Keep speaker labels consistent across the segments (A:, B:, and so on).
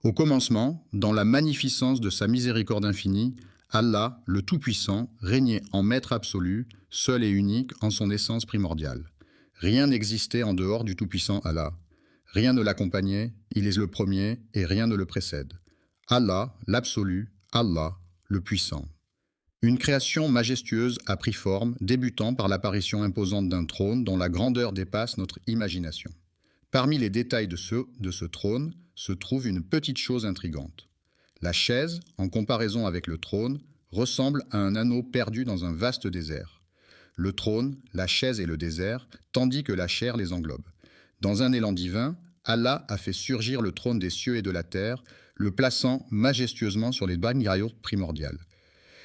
A: Au commencement, dans la magnificence de sa miséricorde infinie, Allah, le Tout-Puissant, régnait en maître absolu, seul et unique en son essence primordiale. Rien n'existait en dehors du Tout-Puissant Allah. Rien ne l'accompagnait, il est le premier et rien ne le précède. Allah, l'absolu, Allah, le puissant. Une création majestueuse a pris forme, débutant par l'apparition imposante d'un trône dont la grandeur dépasse notre imagination. Parmi les détails de ce trône se trouve une petite chose intrigante. La chaise, en comparaison avec le trône, ressemble à un anneau perdu dans un vaste désert. Le trône, la chaise et le désert, tandis que la chair les englobe. Dans un élan divin, Allah a fait surgir le trône des cieux et de la terre, le plaçant majestueusement sur les bannières primordiales.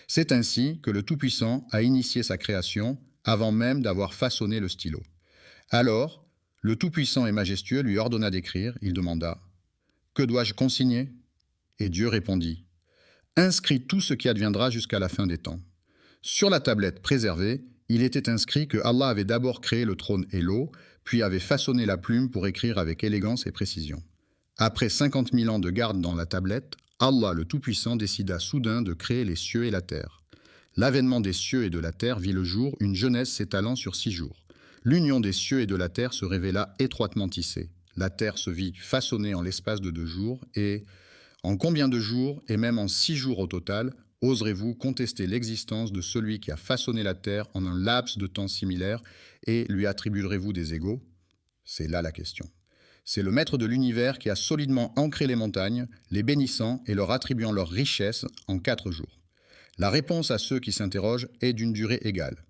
A: C'est ainsi que le Tout-Puissant a initié sa création avant même d'avoir façonné le stylo. Alors, le Tout-Puissant et majestueux lui ordonna d'écrire. Il demanda « Que dois-je consigner ?» Et Dieu répondit « Inscris tout ce qui adviendra jusqu'à la fin des temps. » Sur la tablette préservée, il était inscrit que Allah avait d'abord créé le trône et l'eau, puis avait façonné la plume pour écrire avec élégance et précision. Après 50 000 ans de garde dans la tablette, Allah le Tout-Puissant décida soudain de créer les cieux et la terre. L'avènement des cieux et de la terre vit le jour, une jeunesse s'étalant sur 6 jours. L'union des cieux et de la terre se révéla étroitement tissée. La terre se vit façonnée en l'espace de 2 jours et, en combien de jours, et même en 6 jours au total, oserez-vous contester l'existence de celui qui a façonné la terre en un laps de temps similaire et lui attribuerez-vous des égaux? C'est là la question. C'est le maître de l'univers qui a solidement ancré les montagnes, les bénissant et leur attribuant leur richesse en 4 jours. La réponse à ceux qui s'interrogent est d'une durée égale.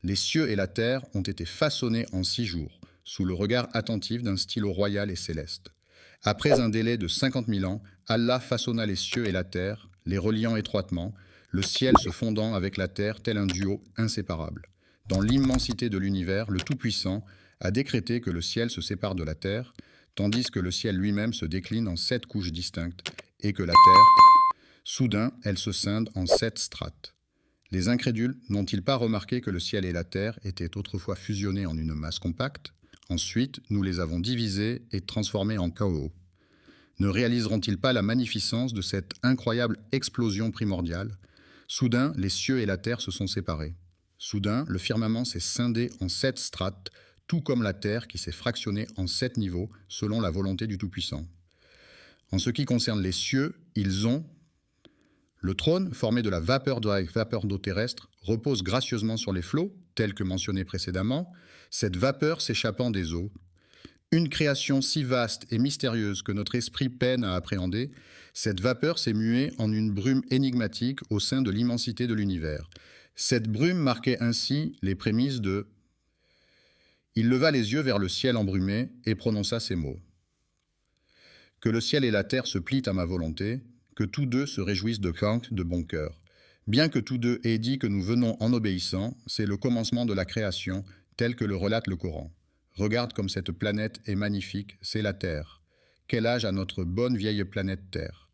A: Les cieux et la terre ont été façonnés en 6 jours, sous le regard attentif d'un stylo royal et céleste. Après un délai de 50 000 ans, Allah façonna les cieux et la terre, les reliant étroitement, le ciel se fondant avec la terre tel un duo inséparable. Dans l'immensité de l'univers, le Tout-Puissant a décrété que le ciel se sépare de la terre, tandis que le ciel lui-même se décline en 7 couches distinctes, et que la terre, soudain, elle se scinde en 7 strates. Les incrédules n'ont-ils pas remarqué que le ciel et la terre étaient autrefois fusionnés en une masse compacte? Ensuite, nous les avons divisés et transformés en chaos. Ne réaliseront-ils pas la magnificence de cette incroyable explosion primordiale? Soudain, les cieux et la terre se sont séparés. Soudain, le firmament s'est scindé en 7 strates, tout comme la terre qui s'est fractionnée en 7 niveaux, selon la volonté du Tout-Puissant. En ce qui concerne les cieux, ils ont... Le trône, formé de la vapeur d'eau terrestre, repose gracieusement sur les flots, tels que mentionnés précédemment, cette vapeur s'échappant des eaux. Une création si vaste et mystérieuse que notre esprit peine à appréhender, cette vapeur s'est muée en une brume énigmatique au sein de l'immensité de l'univers. Cette brume marquait ainsi les prémices de... Il leva les yeux vers le ciel embrumé et prononça ces mots. Que le ciel et la terre se plient à ma volonté, que tous deux se réjouissent de bon cœur. Bien que tous deux aient dit que nous venons en obéissant, c'est le commencement de la création, tel que le relate le Coran. Regarde comme cette planète est magnifique, c'est la Terre. Quel âge a notre bonne vieille planète Terre?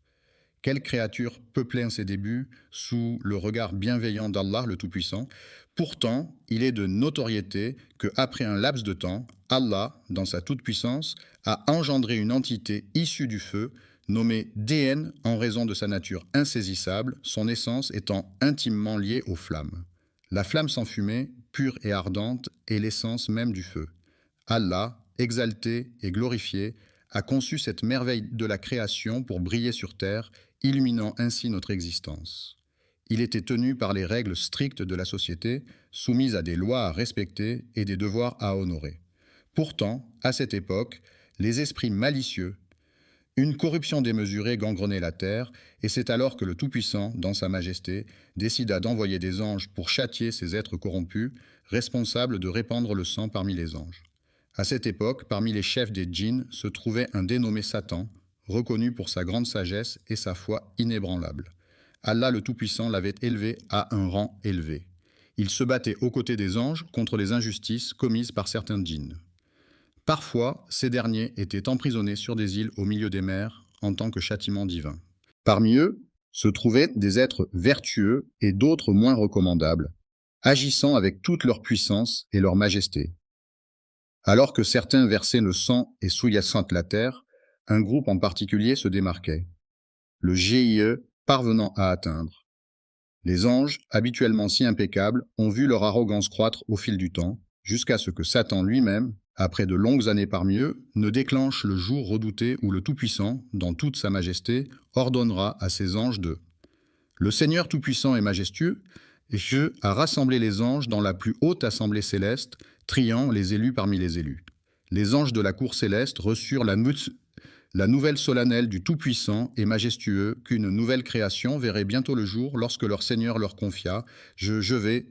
A: Quelle créature peuplait en ses débuts sous le regard bienveillant d'Allah le Tout-Puissant? Pourtant, il est de notoriété qu'après un laps de temps, Allah, dans sa toute-puissance, a engendré une entité issue du feu, nommée Déen en raison de sa nature insaisissable, son essence étant intimement liée aux flammes. La flamme sans fumée, pure et ardente, est l'essence même du feu. Allah, exalté et glorifié, a conçu cette merveille de la création pour briller sur terre, illuminant ainsi notre existence. Il était tenu par les règles strictes de la société, soumises à des lois à respecter et des devoirs à honorer. Pourtant, à cette époque, les esprits malicieux, une corruption démesurée gangrenait la terre, et c'est alors que le Tout-Puissant, dans sa majesté, décida d'envoyer des anges pour châtier ces êtres corrompus, responsables de répandre le sang parmi les anges. À cette époque, parmi les chefs des djinns se trouvait un dénommé Satan, reconnu pour sa grande sagesse et sa foi inébranlable. Allah le Tout-Puissant l'avait élevé à un rang élevé. Il se battait aux côtés des anges contre les injustices commises par certains djinns. Parfois, ces derniers étaient emprisonnés sur des îles au milieu des mers en tant que châtiment divin. Parmi eux se trouvaient des êtres vertueux et d'autres moins recommandables, agissant avec toute leur puissance et leur majesté. Alors que certains versaient le sang et souillassant la terre, Un groupe en particulier se démarquait, le GIE parvenant à atteindre. Les anges, habituellement si impeccables, ont vu leur arrogance croître au fil du temps, jusqu'à ce que Satan lui-même, après de longues années parmi eux, ne déclenche le jour redouté où le Tout-Puissant, dans toute sa majesté, ordonnera à ses anges de Le Seigneur Tout-Puissant et majestueux, Dieu a rassemblé les anges dans la plus haute assemblée céleste, triant les élus parmi les élus. Les anges de la cour céleste reçurent la nouvelle solennelle du Tout-Puissant et majestueux qu'une nouvelle création verrait bientôt le jour lorsque leur Seigneur leur confia « Je vais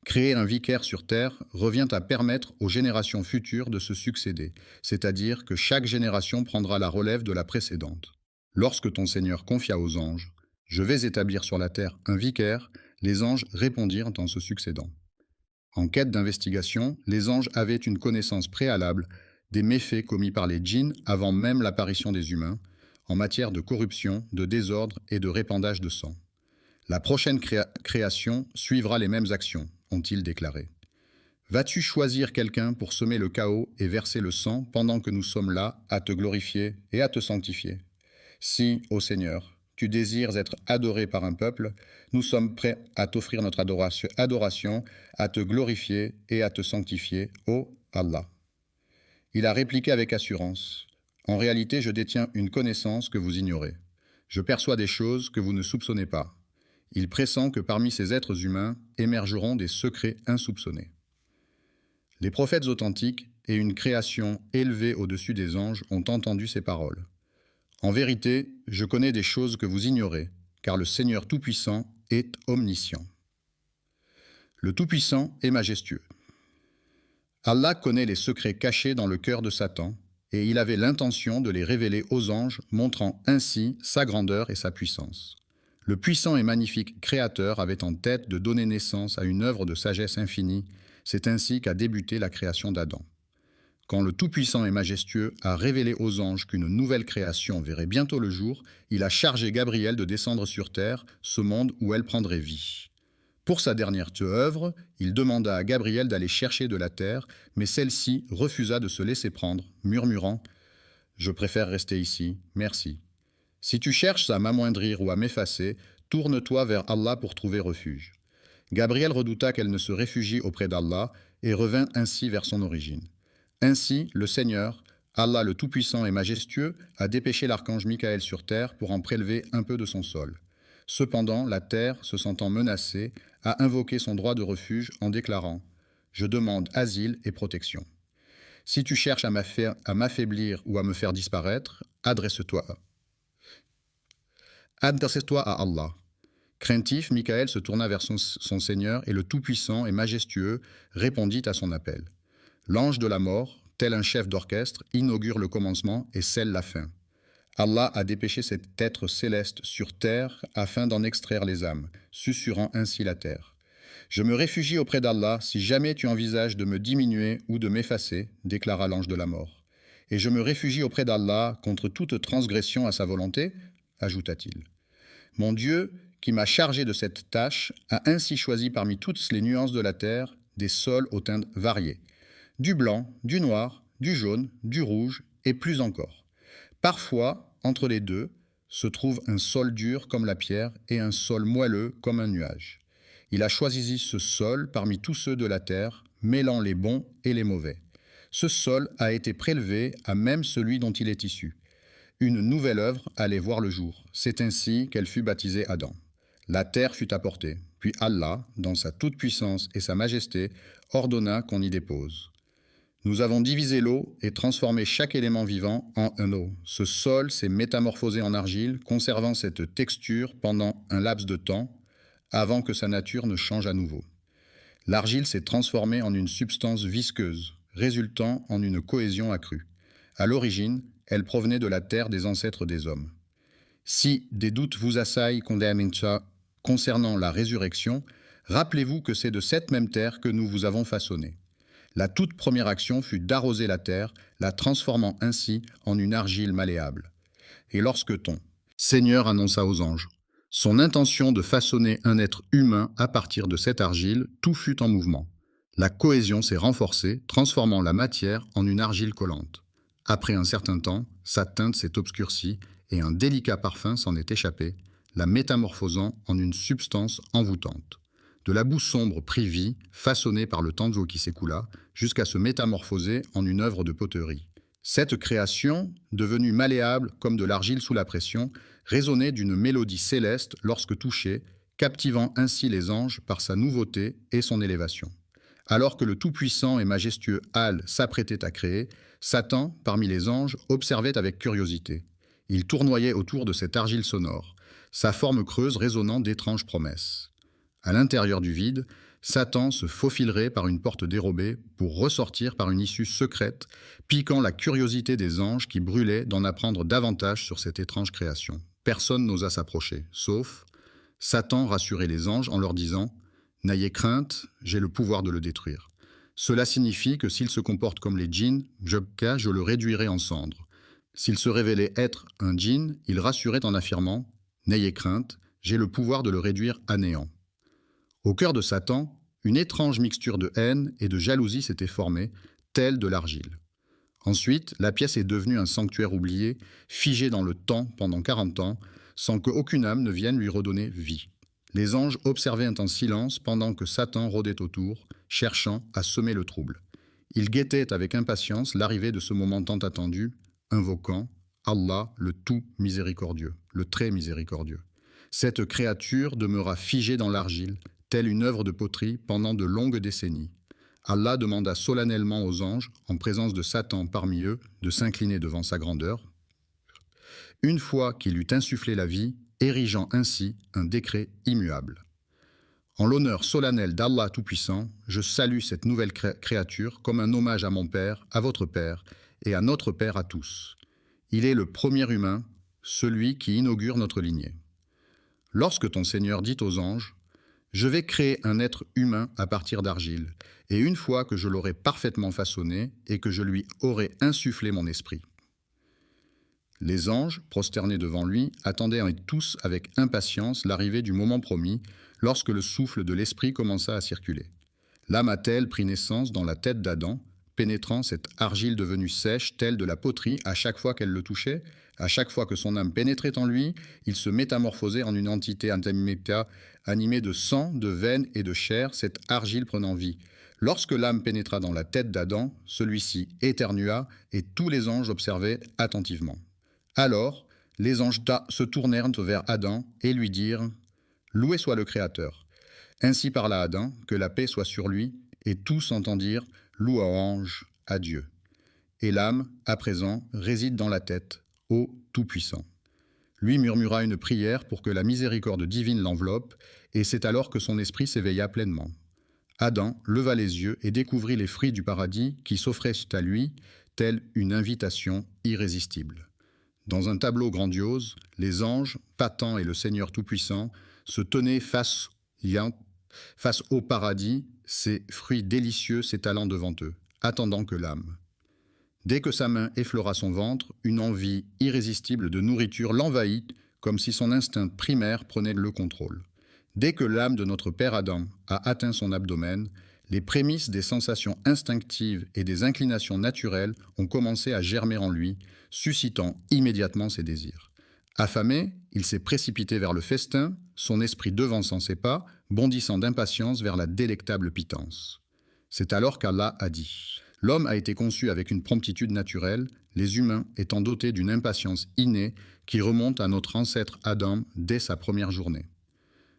A: créer un vicaire sur terre » revient à permettre aux générations futures de se succéder, c'est-à-dire que chaque génération prendra la relève de la précédente. Lorsque ton Seigneur confia aux anges « Je vais établir sur la terre un vicaire », les anges répondirent en se succédant. En quête d'investigation, les anges avaient une connaissance préalable des méfaits commis par les djinns avant même l'apparition des humains, en matière de corruption, de désordre et de répandage de sang. La prochaine création suivra les mêmes actions, ont-ils déclaré. Vas-tu choisir quelqu'un pour semer le chaos et verser le sang pendant que nous sommes là à te glorifier et à te sanctifier? Si, ô Seigneur, tu désires être adoré par un peuple, nous sommes prêts à t'offrir notre adoration, à te glorifier et à te sanctifier, ô Allah. Il a répliqué avec assurance. En réalité, je détiens une connaissance que vous ignorez. Je perçois des choses que vous ne soupçonnez pas. Il pressent que parmi ces êtres humains émergeront des secrets insoupçonnés. Les prophètes authentiques et une création élevée au-dessus des anges ont entendu ces paroles. En vérité, je connais des choses que vous ignorez, car le Seigneur Tout-Puissant est omniscient. Le Tout-Puissant est majestueux. Allah connaît les secrets cachés dans le cœur de Satan, et il avait l'intention de les révéler aux anges, montrant ainsi sa grandeur et sa puissance. Le puissant et magnifique Créateur avait en tête de donner naissance à une œuvre de sagesse infinie. C'est ainsi qu'a débuté la création d'Adam. Quand le Tout-Puissant et majestueux a révélé aux anges qu'une nouvelle création verrait bientôt le jour, il a chargé Gabriel de descendre sur terre, ce monde où elle prendrait vie. Pour sa dernière œuvre, il demanda à Gabriel d'aller chercher de la terre, mais celle-ci refusa de se laisser prendre, murmurant « Je préfère rester ici, merci. Si tu cherches à m'amoindrir ou à m'effacer, tourne-toi vers Allah pour trouver refuge. » Gabriel redouta qu'elle ne se réfugie auprès d'Allah et revint ainsi vers son origine. Ainsi, le Seigneur, Allah le Tout-Puissant et majestueux, a dépêché l'archange Michaël sur terre pour en prélever un peu de son sol. Cependant, la terre, se sentant menacée, a invoqué son droit de refuge en déclarant « Je demande asile et protection. Si tu cherches à m'affaiblir ou à me faire disparaître, adresse-toi à Allah. » Craintif, Michaël se tourna vers son Seigneur et le Tout-Puissant et majestueux répondit à son appel. L'ange de la mort, tel un chef d'orchestre, inaugure le commencement et scelle la fin. Allah a dépêché cet être céleste sur terre afin d'en extraire les âmes, susurrant ainsi la terre. « Je me réfugie auprès d'Allah si jamais tu envisages de me diminuer ou de m'effacer, déclara l'ange de la mort. Et je me réfugie auprès d'Allah contre toute transgression à sa volonté, ajouta-t-il. Mon Dieu, qui m'a chargé de cette tâche, a ainsi choisi parmi toutes les nuances de la terre des sols aux teintes variées. Du blanc, du noir, du jaune, du rouge et plus encore. Parfois, entre les deux, se trouve un sol dur comme la pierre et un sol moelleux comme un nuage. Il a choisi ce sol parmi tous ceux de la terre, mêlant les bons et les mauvais. Ce sol a été prélevé à même celui dont il est issu. Une nouvelle œuvre allait voir le jour. C'est ainsi qu'elle fut baptisée Adam. La terre fut apportée, puis Allah, dans sa toute-puissance et sa majesté, ordonna qu'on y dépose. Nous avons divisé l'eau et transformé chaque élément vivant en un eau. Ce sol s'est métamorphosé en argile, conservant cette texture pendant un laps de temps, avant que sa nature ne change à nouveau. L'argile s'est transformée en une substance visqueuse, résultant en une cohésion accrue. À l'origine, elle provenait de la terre des ancêtres des hommes. Si des doutes vous assaillent concernant la résurrection, rappelez-vous que c'est de cette même terre que nous vous avons façonné. La toute première action fut d'arroser la terre, la transformant ainsi en une argile malléable. Et lorsque ton Seigneur annonça aux anges son intention de façonner un être humain à partir de cette argile, tout fut en mouvement. La cohésion s'est renforcée, transformant la matière en une argile collante. Après un certain temps, sa teinte s'est obscurcie et un délicat parfum s'en est échappé, la métamorphosant en une substance envoûtante. De la boue sombre prit vie, façonnée par le temps de l'eau qui s'écoula, jusqu'à se métamorphoser en une œuvre de poterie. Cette création, devenue malléable comme de l'argile sous la pression, résonnait d'une mélodie céleste lorsque touchée, captivant ainsi les anges par sa nouveauté et son élévation. Alors que le tout-puissant et majestueux Al s'apprêtait à créer, Satan, parmi les anges, observait avec curiosité. Il tournoyait autour de cette argile sonore, sa forme creuse résonnant d'étranges promesses. À l'intérieur du vide, Satan se faufilerait par une porte dérobée pour ressortir par une issue secrète, piquant la curiosité des anges qui brûlaient d'en apprendre davantage sur cette étrange création. Personne n'osa s'approcher, sauf Satan rassurait les anges en leur disant « N'ayez crainte, j'ai le pouvoir de le détruire. Cela signifie que s'il se comporte comme les djinns, je le réduirai en cendres. S'il se révélait être un djinn, il rassurait en affirmant « N'ayez crainte, j'ai le pouvoir de le réduire à néant. » Au cœur de Satan, une étrange mixture de haine et de jalousie s'était formée, telle de l'argile. Ensuite, la pièce est devenue un sanctuaire oublié, figé dans le temps pendant 40 ans, sans qu'aucune âme ne vienne lui redonner vie. Les anges observaient en silence pendant que Satan rôdait autour, cherchant à semer le trouble. Ils guettaient avec impatience l'arrivée de ce moment tant attendu, invoquant Allah, le tout miséricordieux, le très miséricordieux. Cette créature demeura figée dans l'argile, telle une œuvre de poterie pendant de longues décennies. Allah demanda solennellement aux anges, en présence de Satan parmi eux, de s'incliner devant sa grandeur. Une fois qu'il eut insufflé la vie, érigeant ainsi un décret immuable. En l'honneur solennel d'Allah Tout-Puissant, je salue cette nouvelle créature comme un hommage à mon Père, à votre Père, et à notre Père à tous. Il est le premier humain, celui qui inaugure notre lignée. Lorsque ton Seigneur dit aux anges, « Je vais créer un être humain à partir d'argile, et une fois que je l'aurai parfaitement façonné et que je lui aurai insufflé mon esprit. » Les anges, prosternés devant lui, attendaient tous avec impatience l'arrivée du moment promis, lorsque le souffle de l'esprit commença à circuler. L'âme a-t-elle pris naissance dans la tête d'Adam, pénétrant cette argile devenue sèche, telle de la poterie, à chaque fois qu'elle le touchait? À chaque fois que son âme pénétrait en lui, il se métamorphosait en une entité animée de sang, de veines et de chair, cette argile prenant vie. Lorsque l'âme pénétra dans la tête d'Adam, celui-ci éternua et tous les anges observaient attentivement. Alors, les anges se tournèrent vers Adam et lui dirent « Loué soit le Créateur ». Ainsi parla Adam, que la paix soit sur lui, et tous entendirent « Louange à Dieu ». Et l'âme, à présent, réside dans la tête, ô Tout-Puissant. Lui murmura une prière pour que la miséricorde divine l'enveloppe, et c'est alors que son esprit s'éveilla pleinement. Adam leva les yeux et découvrit les fruits du paradis qui s'offraient à lui, telle une invitation irrésistible. Dans un tableau grandiose, les anges, Satan et le Seigneur Tout-Puissant, se tenaient face au paradis, ces fruits délicieux s'étalant devant eux, attendant que l'âme. Dès que sa main effleura son ventre, une envie irrésistible de nourriture l'envahit, comme si son instinct primaire prenait le contrôle. Dès que l'âme de notre père Adam a atteint son abdomen, les prémices des sensations instinctives et des inclinations naturelles ont commencé à germer en lui, suscitant immédiatement ses désirs. Affamé, il s'est précipité vers le festin, son esprit devançant ses pas, bondissant d'impatience vers la délectable pitance. C'est alors qu'Allah a dit « L'homme a été conçu avec une promptitude naturelle, les humains étant dotés d'une impatience innée qui remonte à notre ancêtre Adam dès sa première journée.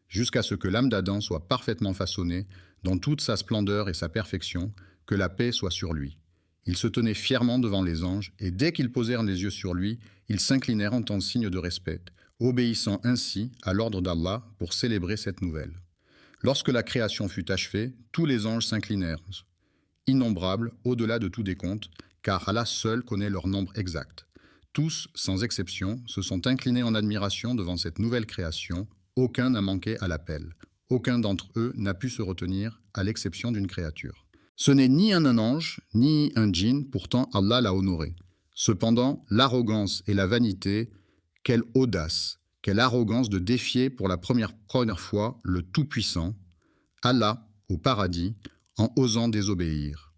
A: Jusqu'à ce que l'âme d'Adam soit parfaitement façonnée, dans toute sa splendeur et sa perfection, que la paix soit sur lui. Il se tenait fièrement devant les anges, et dès qu'ils posèrent les yeux sur lui, ils s'inclinèrent en tant signe de respect, obéissant ainsi à l'ordre d'Allah pour célébrer cette nouvelle. Lorsque la création fut achevée, tous les anges s'inclinèrent, innombrables au-delà de tout décompte, car Allah seul connaît leur nombre exact. Tous, sans exception, se sont inclinés en admiration devant cette nouvelle création. Aucun n'a manqué à l'appel. Aucun d'entre eux n'a pu se retenir, à l'exception d'une créature. Ce n'est ni un ange, ni un djinn, pourtant Allah l'a honoré. Cependant, l'arrogance et la vanité, quelle audace, quelle arrogance de défier pour la première fois le Tout-Puissant, Allah, au paradis, en osant désobéir.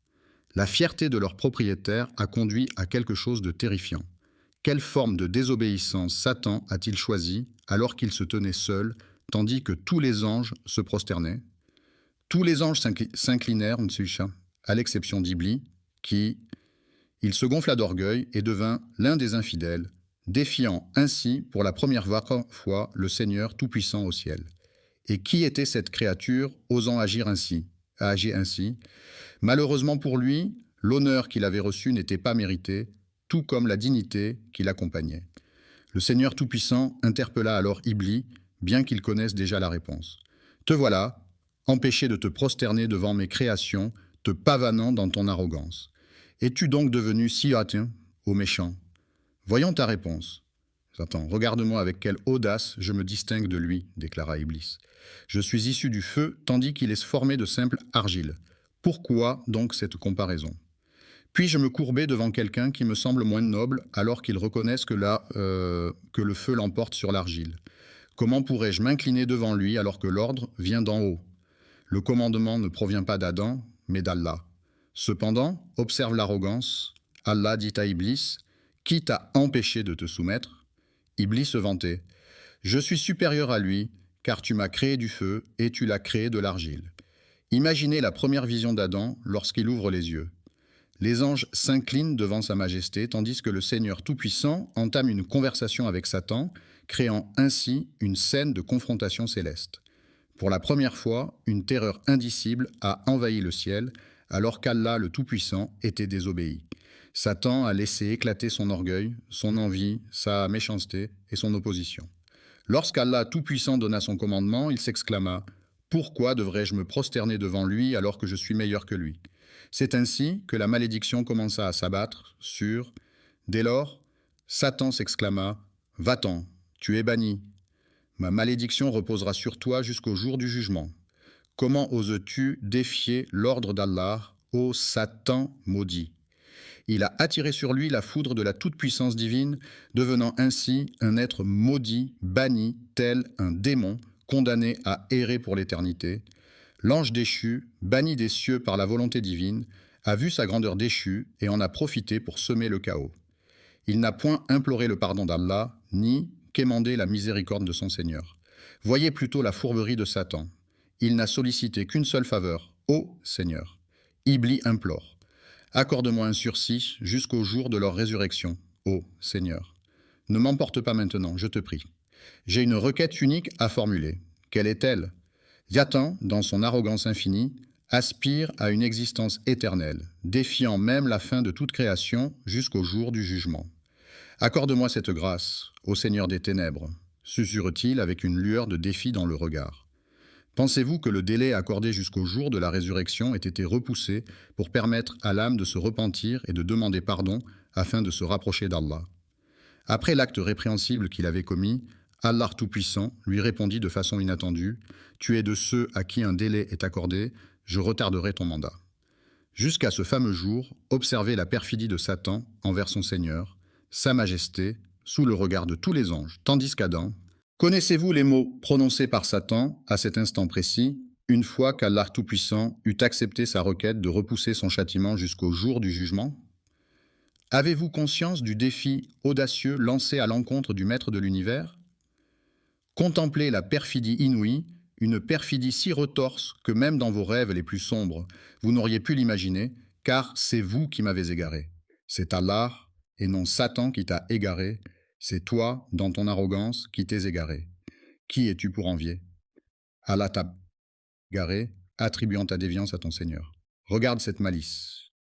A: La fierté de leur propriétaire a conduit à quelque chose de terrifiant. Quelle forme de désobéissance Satan a-t-il choisi alors qu'il se tenait seul, tandis que tous les anges se prosternaient? Tous les anges s'inclinèrent, à l'exception d'Iblis, qui, il se gonfla d'orgueil et devint l'un des infidèles, défiant ainsi pour la première fois le Seigneur Tout-Puissant au ciel. Et qui était cette créature osant agir ainsi? Malheureusement pour lui, l'honneur qu'il avait reçu n'était pas mérité, tout comme la dignité qui l'accompagnait. Le Seigneur Tout-Puissant interpella alors Iblis, bien qu'il connaisse déjà la réponse. « Te voilà, empêché de te prosterner devant mes créations, te pavanant dans ton arrogance. Es-tu donc devenu si hâtin, ô méchant? Voyons ta réponse. » Satan, regarde-moi avec quelle audace je me distingue de lui, déclara Iblis. Je suis issu du feu, tandis qu'il est formé de simple argile. Pourquoi donc cette comparaison? Puis-je me courber devant quelqu'un qui me semble moins noble, alors qu'il reconnaisse que le feu l'emporte sur l'argile? Comment pourrais-je m'incliner devant lui alors que l'ordre vient d'en haut? Le commandement ne provient pas d'Adam, mais d'Allah. Cependant, observe l'arrogance. Allah dit à Iblis, « Qui t'a empêché de te soumettre ?» Iblis se vantait, « Je suis supérieur à lui, car tu m'as créé du feu et tu l'as créé de l'argile. » Imaginez la première vision d'Adam lorsqu'il ouvre les yeux. Les anges s'inclinent devant sa majesté, tandis que le Seigneur Tout-Puissant entame une conversation avec Satan, créant ainsi une scène de confrontation céleste. Pour la première fois, une terreur indicible a envahi le ciel, alors qu'Allah le Tout-Puissant était désobéi. Satan a laissé éclater son orgueil, son envie, sa méchanceté et son opposition. Lorsqu'Allah Tout-Puissant donna son commandement, il s'exclama « Pourquoi devrais-je me prosterner devant lui alors que je suis meilleur que lui ?» C'est ainsi que la malédiction commença à s'abattre sur... Dès lors, Satan s'exclama « Va-t'en, tu es banni. Ma malédiction reposera sur toi jusqu'au jour du jugement. Comment oses-tu défier l'ordre d'Allah, ô Satan maudit ?» Il a attiré sur lui la foudre de la toute-puissance divine, devenant ainsi un être maudit, banni, tel un démon, condamné à errer pour l'éternité. L'ange déchu, banni des cieux par la volonté divine, a vu sa grandeur déchue et en a profité pour semer le chaos. Il n'a point imploré le pardon d'Allah, ni quémandé la miséricorde de son Seigneur. Voyez plutôt la fourberie de Satan. Il n'a sollicité qu'une seule faveur, ô Seigneur. Iblis implore. Accorde-moi un sursis jusqu'au jour de leur résurrection, ô Seigneur. Ne m'emporte pas maintenant, je te prie. J'ai une requête unique à formuler. Quelle est-elle? Satan, dans son arrogance infinie, aspire à une existence éternelle, défiant même la fin de toute création jusqu'au jour du jugement. Accorde-moi cette grâce, ô Seigneur des ténèbres, susurre-t-il avec une lueur de défi dans le regard. Pensez-vous que le délai accordé jusqu'au jour de la résurrection ait été repoussé pour permettre à l'âme de se repentir et de demander pardon afin de se rapprocher d'Allah? Après l'acte répréhensible qu'il avait commis, Allah Tout-Puissant lui répondit de façon inattendue « Tu es de ceux à qui un délai est accordé, je retarderai ton mandat. » Jusqu'à ce fameux jour, observez la perfidie de Satan envers son Seigneur, sa majesté, sous le regard de tous les anges, tandis qu'Adam... Connaissez-vous les mots prononcés par Satan à cet instant précis, une fois qu'Allah Tout-Puissant eut accepté sa requête de repousser son châtiment jusqu'au jour du jugement? Avez-vous conscience du défi audacieux lancé à l'encontre du Maître de l'univers? Contemplez la perfidie inouïe, une perfidie si retorse que même dans vos rêves les plus sombres, vous n'auriez pu l'imaginer, car c'est vous qui m'avez égaré. C'est Allah, et non Satan qui t'a égaré, c'est toi, dans ton arrogance, qui t'es égaré. Qui es-tu pour envier? Allah t'a égaré, attribuant ta déviance à ton Seigneur. Regarde cette malice.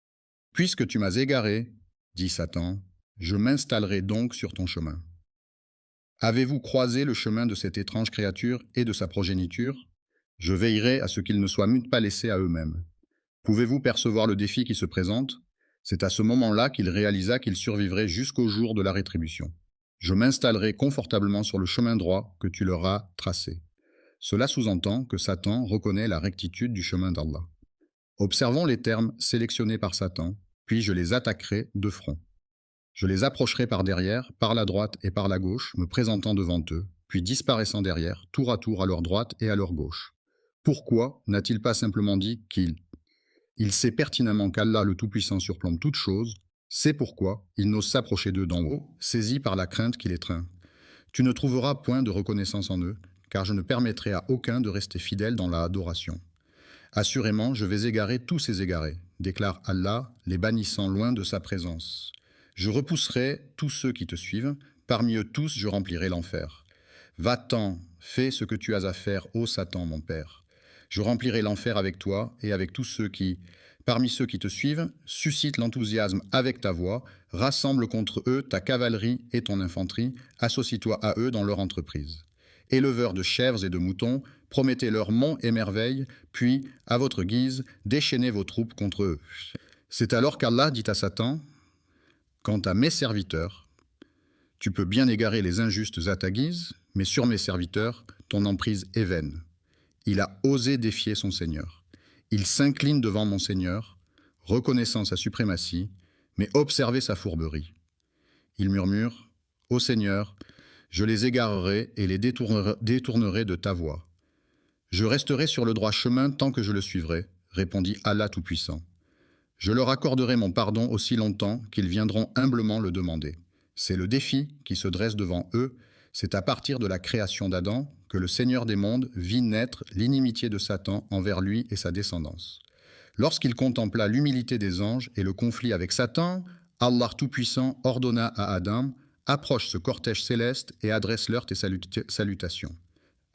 A: Puisque tu m'as égaré, dit Satan, je m'installerai donc sur ton chemin. Avez-vous croisé le chemin de cette étrange créature et de sa progéniture? Je veillerai à ce qu'ils ne soient pas laissés à eux-mêmes. Pouvez-vous percevoir le défi qui se présente? C'est à ce moment-là qu'il réalisa qu'il survivrait jusqu'au jour de la rétribution. Je m'installerai confortablement sur le chemin droit que tu leur as tracé. Cela sous-entend que Satan reconnaît la rectitude du chemin d'Allah. Observons les termes sélectionnés par Satan, puis je les attaquerai de front. Je les approcherai par derrière, par la droite et par la gauche, me présentant devant eux, puis disparaissant derrière, tour à leur droite et à leur gauche. Pourquoi n'a-t-il pas simplement dit qu'il? Il sait pertinemment qu'Allah le Tout-Puissant surplombe toute chose, c'est pourquoi il n'ose s'approcher d'eux d'en haut, saisi par la crainte qui les étreint. Tu ne trouveras point de reconnaissance en eux, car je ne permettrai à aucun de rester fidèle dans la adoration. Assurément, je vais égarer tous ces égarés, déclare Allah, les bannissant loin de sa présence. Je repousserai tous ceux qui te suivent, parmi eux tous je remplirai l'enfer. Va-t'en, fais ce que tu as à faire, ô Satan, mon père. Je remplirai l'enfer avec toi et avec tous ceux qui, parmi ceux qui te suivent, suscitent l'enthousiasme avec ta voix, rassemble contre eux ta cavalerie et ton infanterie, associe-toi à eux dans leur entreprise. Éleveurs de chèvres et de moutons, promettez-leur monts et merveilles, puis, à votre guise, déchaînez vos troupes contre eux. C'est alors qu'Allah dit à Satan, « Quant à mes serviteurs, tu peux bien égarer les injustes à ta guise, mais sur mes serviteurs, ton emprise est vaine. » Il a osé défier son Seigneur. Il s'incline devant mon Seigneur, reconnaissant sa suprématie, mais observez sa fourberie. Il murmure, « Ô Seigneur, je les égarerai et les détournerai de ta voie. Je resterai sur le droit chemin tant que je le suivrai, répondit Allah Tout-Puissant. Je leur accorderai mon pardon aussi longtemps qu'ils viendront humblement le demander. C'est le défi qui se dresse devant eux. C'est à partir de la création d'Adam que le Seigneur des mondes vit naître l'inimitié de Satan envers lui et sa descendance. Lorsqu'il contempla l'humilité des anges et le conflit avec Satan, Allah Tout-Puissant ordonna à Adam « Approche ce cortège céleste et adresse-leur tes salutations. »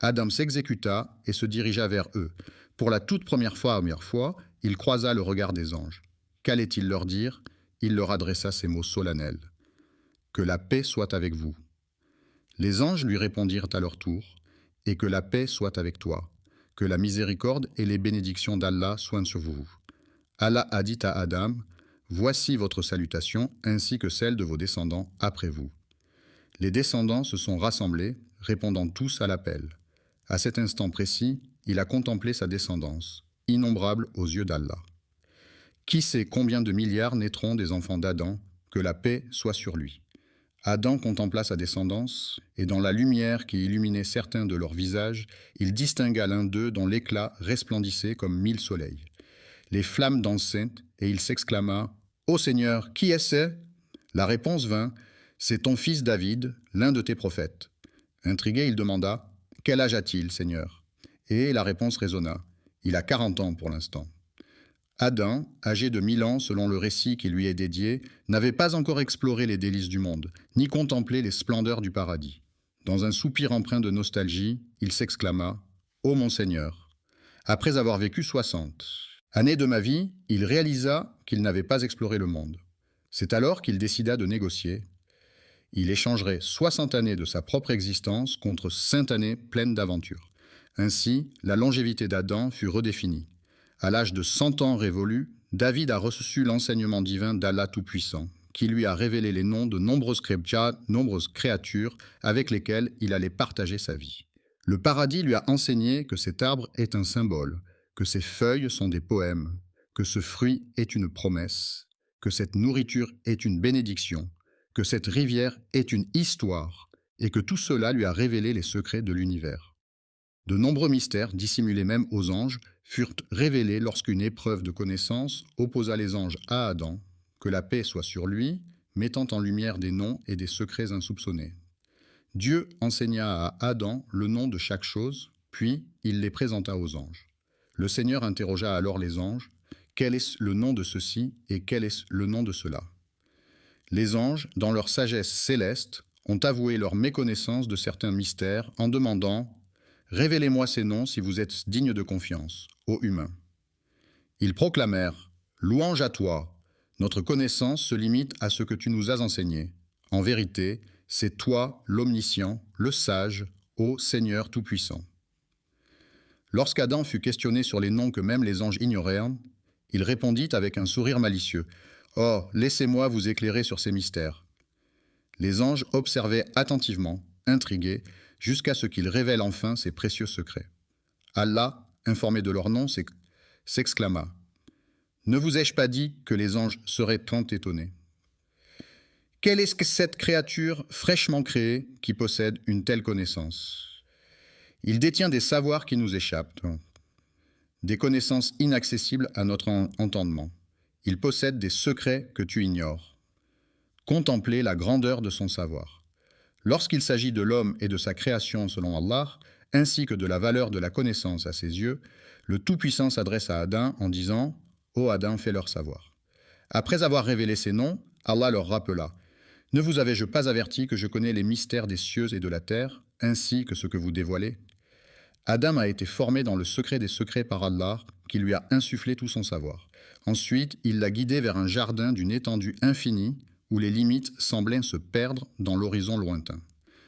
A: Adam s'exécuta et se dirigea vers eux. Pour la toute première fois, il croisa le regard des anges. Qu'allait-il leur dire? Il leur adressa ces mots solennels. « Que la paix soit avec vous. » Les anges lui répondirent à leur tour. « Et que la paix soit avec toi. Que la miséricorde et les bénédictions d'Allah soient sur vous. » Allah a dit à Adam, « Voici votre salutation ainsi que celle de vos descendants après vous. » Les descendants se sont rassemblés, répondant tous à l'appel. À cet instant précis, il a contemplé sa descendance, innombrable aux yeux d'Allah. Qui sait combien de milliards naîtront des enfants d'Adam, que la paix soit sur lui. Adam contempla sa descendance, et dans la lumière qui illuminait certains de leurs visages, il distingua l'un d'eux dont l'éclat resplendissait comme 1000 soleils. Les flammes dansaient, et il s'exclama « Ô Seigneur, qui est-ce » La réponse vint « C'est ton fils David, l'un de tes prophètes. » Intrigué, il demanda « Quel âge a-t-il, Seigneur ?» Et la réponse résonna « Il a 40 ans pour l'instant. » Adam, âgé de 1000 ans selon le récit qui lui est dédié, n'avait pas encore exploré les délices du monde, ni contemplé les splendeurs du paradis. Dans un soupir empreint de nostalgie, il s'exclama « Ô mon Seigneur !» Après avoir vécu 60 années de ma vie, il réalisa qu'il n'avait pas exploré le monde. C'est alors qu'il décida de négocier. Il échangerait 60 années de sa propre existence contre 5 années pleines d'aventures. Ainsi, la longévité d'Adam fut redéfinie. À l'âge de 100 ans révolus, David a reçu l'enseignement divin d'Allah Tout-Puissant, qui lui a révélé les noms de nombreuses créatures avec lesquelles il allait partager sa vie. Le paradis lui a enseigné que cet arbre est un symbole, que ses feuilles sont des poèmes, que ce fruit est une promesse, que cette nourriture est une bénédiction, que cette rivière est une histoire, et que tout cela lui a révélé les secrets de l'univers. De nombreux mystères, dissimulés même aux anges, furent révélés lorsqu'une épreuve de connaissance opposa les anges à Adam, que la paix soit sur lui, mettant en lumière des noms et des secrets insoupçonnés. Dieu enseigna à Adam le nom de chaque chose, puis il les présenta aux anges. Le Seigneur interrogea alors les anges, « Quel est le nom de ceci et quel est le nom de cela ?» Les anges, dans leur sagesse céleste, ont avoué leur méconnaissance de certains mystères en demandant « Révélez-moi ces noms si vous êtes dignes de confiance, ô humains. » Ils proclamèrent « Louange à toi, notre connaissance se limite à ce que tu nous as enseigné. En vérité, c'est toi l'omniscient, le sage, ô Seigneur Tout-Puissant. » Lorsqu'Adam fut questionné sur les noms que même les anges ignorèrent, il répondit avec un sourire malicieux « Oh, laissez-moi vous éclairer sur ces mystères. » Les anges observaient attentivement, intrigués, jusqu'à ce qu'il révèle enfin ses précieux secrets. Allah, informé de leur nom, s'exclama « Ne vous ai-je pas dit que les anges seraient tant étonnés? Quelle est cette créature fraîchement créée qui possède une telle connaissance? Il détient des savoirs qui nous échappent. des connaissances inaccessibles à notre entendement. Il possède des secrets que tu ignores. Contemplez la grandeur de son savoir. Lorsqu'il s'agit de l'homme et de sa création selon Allah, ainsi que de la valeur de la connaissance à ses yeux, le Tout-Puissant s'adresse à Adam en disant « Ô Adam, fais-leur savoir ». Après avoir révélé ces noms, Allah leur rappela « Ne vous avais-je pas averti que je connais les mystères des cieux et de la terre, ainsi que ce que vous dévoilez ?» Adam a été formé dans le secret des secrets par Allah, qui lui a insufflé tout son savoir. Ensuite, il l'a guidé vers un jardin d'une étendue infinie, où les limites semblaient se perdre dans l'horizon lointain.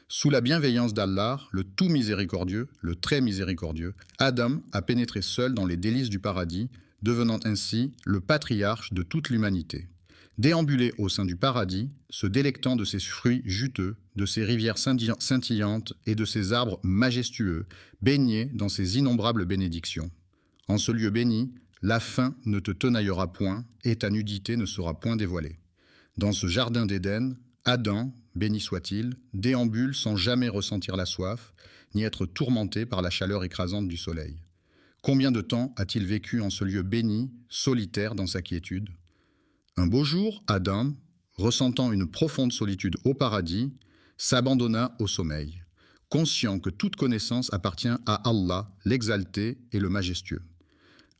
A: Sous la bienveillance d'Allah, le tout miséricordieux, le très miséricordieux, Adam a pénétré seul dans les délices du paradis, devenant ainsi le patriarche de toute l'humanité. Déambulé au sein du paradis, se délectant de ses fruits juteux, de ses rivières scintillantes et de ses arbres majestueux, baigné dans ses innombrables bénédictions. En ce lieu béni, la faim ne te tenaillera point et ta nudité ne sera point dévoilée. Dans ce jardin d'Éden, Adam, béni soit-il, déambule sans jamais ressentir la soif, ni être tourmenté par la chaleur écrasante du soleil. Combien de temps a-t-il vécu en ce lieu béni, solitaire dans sa quiétude? Un beau jour, Adam, ressentant une profonde solitude au paradis, s'abandonna au sommeil, conscient que toute connaissance appartient à Allah, l'exalté et le majestueux.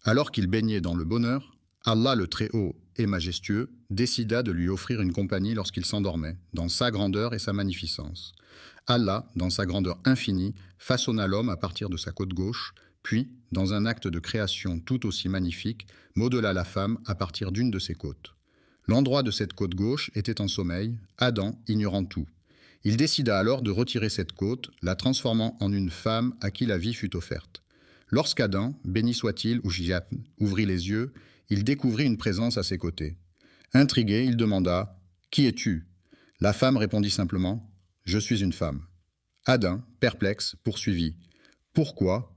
A: Alors qu'il baignait dans le bonheur, Allah le Très-Haut et majestueux décida de lui offrir une compagnie lorsqu'il s'endormait, dans sa grandeur et sa magnificence. Allah, dans sa grandeur infinie, façonna l'homme à partir de sa côte gauche, puis, dans un acte de création tout aussi magnifique, modela la femme à partir d'une de ses côtes. L'endroit de cette côte gauche était en sommeil, Adam ignorant tout. Il décida alors de retirer cette côte, la transformant en une femme à qui la vie fut offerte. Lorsqu'Adam, béni soit-il, ouvrit les yeux, il découvrit une présence à ses côtés. Intrigué, il demanda « Qui es-tu » La femme répondit simplement « Je suis une femme ». Adam, perplexe, poursuivit « Pourquoi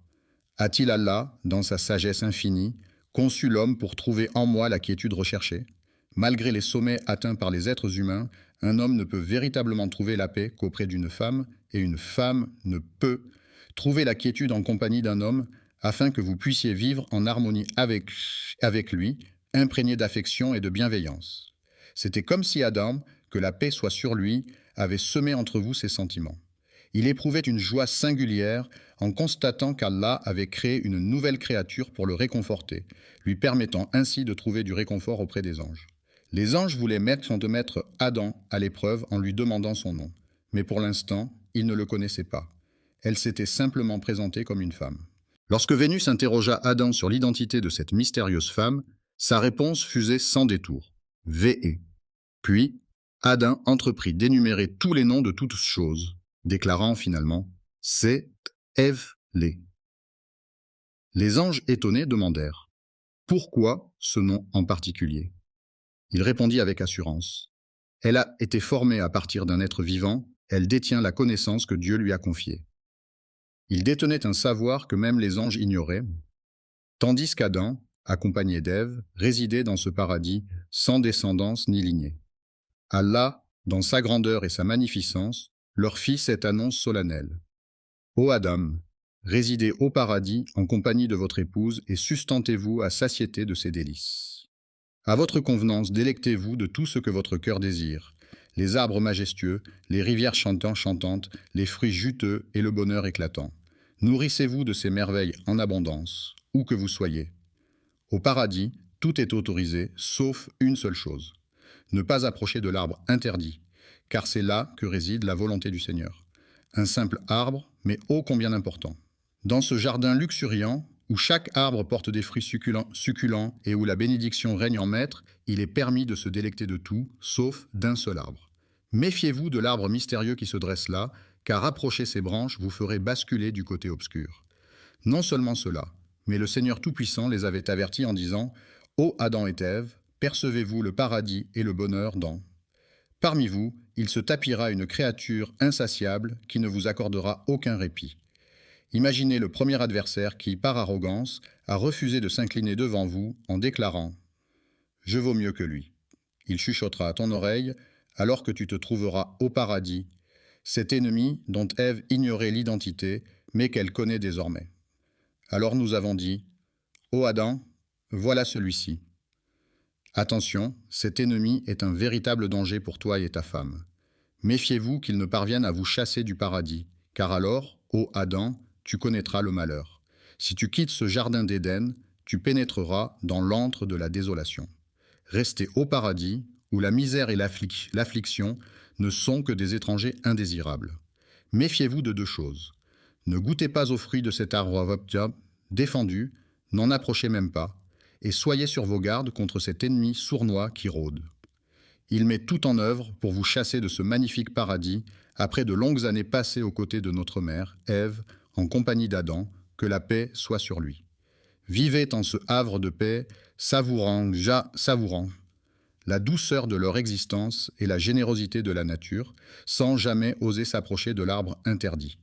A: a-t-il Allah, dans sa sagesse infinie, conçu l'homme pour trouver en moi la quiétude recherchée ? Malgré les sommets atteints par les êtres humains, un homme ne peut véritablement trouver la paix qu'auprès d'une femme, et une femme ne peut trouver la quiétude en compagnie d'un homme, afin que vous puissiez vivre en harmonie avec lui, imprégné d'affection et de bienveillance. C'était comme si Adam, que la paix soit sur lui, avait semé entre vous ses sentiments. Il éprouvait une joie singulière en constatant qu'Allah avait créé une nouvelle créature pour le réconforter, lui permettant ainsi de trouver du réconfort auprès des anges. Les anges voulaient mettre Adam à l'épreuve en lui demandant son nom, mais pour l'instant, ils ne le connaissaient pas. Elle s'était simplement présentée comme une femme. Lorsque Vénus interrogea Adam sur l'identité de cette mystérieuse femme, sa réponse fusait sans détour. Vé. Puis, Adam entreprit d'énumérer tous les noms de toutes choses, déclarant finalement « C'est Ève-lé ». Les anges étonnés demandèrent « Pourquoi ce nom en particulier ?» Il répondit avec assurance « Elle a été formée à partir d'un être vivant, elle détient la connaissance que Dieu lui a confiée. » Il détenait un savoir que même les anges ignoraient, tandis qu'Adam, accompagné d'Ève, résidait dans ce paradis sans descendance ni lignée. Allah, dans sa grandeur et sa magnificence, leur fit cette annonce solennelle. « Ô Adam, résidez au paradis en compagnie de votre épouse et sustentez-vous à satiété de ses délices. À votre convenance, délectez-vous de tout ce que votre cœur désire, les arbres majestueux, les rivières chantantes, les fruits juteux et le bonheur éclatant. Nourrissez-vous de ces merveilles en abondance, où que vous soyez. Au paradis, tout est autorisé, sauf une seule chose. Ne pas approcher de l'arbre interdit, car c'est là que réside la volonté du Seigneur. Un simple arbre, mais ô combien important. Dans ce jardin luxuriant, où chaque arbre porte des fruits succulents et où la bénédiction règne en maître, il est permis de se délecter de tout, sauf d'un seul arbre. Méfiez-vous de l'arbre mystérieux qui se dresse là, car approcher ses branches vous ferait basculer du côté obscur. Non seulement cela, mais le Seigneur Tout-Puissant les avait avertis en disant « Ô Adam et Ève, percevez-vous le paradis et le bonheur dans... » Parmi vous, il se tapira une créature insatiable qui ne vous accordera aucun répit. Imaginez le premier adversaire qui, par arrogance, a refusé de s'incliner devant vous en déclarant « Je vaux mieux que lui ». Il chuchotera à ton oreille, alors que tu te trouveras au paradis, cet ennemi dont Ève ignorait l'identité, mais qu'elle connaît désormais. Alors nous avons dit Ô Adam, voilà celui-ci. Attention, cet ennemi est un véritable danger pour toi et ta femme. Méfiez-vous qu'il ne parvienne à vous chasser du paradis, car alors, ô Adam, tu connaîtras le malheur. Si tu quittes ce jardin d'Éden, tu pénétreras dans l'antre de la désolation. Restez au paradis, où la misère et l'affliction ne sont que des étrangers indésirables. Méfiez-vous de deux choses. Ne goûtez pas aux fruits de cet arbre défendu, n'en approchez même pas, et soyez sur vos gardes contre cet ennemi sournois qui rôde. Il met tout en œuvre pour vous chasser de ce magnifique paradis, après de longues années passées aux côtés de notre mère, Ève, en compagnie d'Adam, que la paix soit sur lui. Vivez en ce havre de paix, savourant la douceur de leur existence et la générosité de la nature, sans jamais oser s'approcher de l'arbre interdit.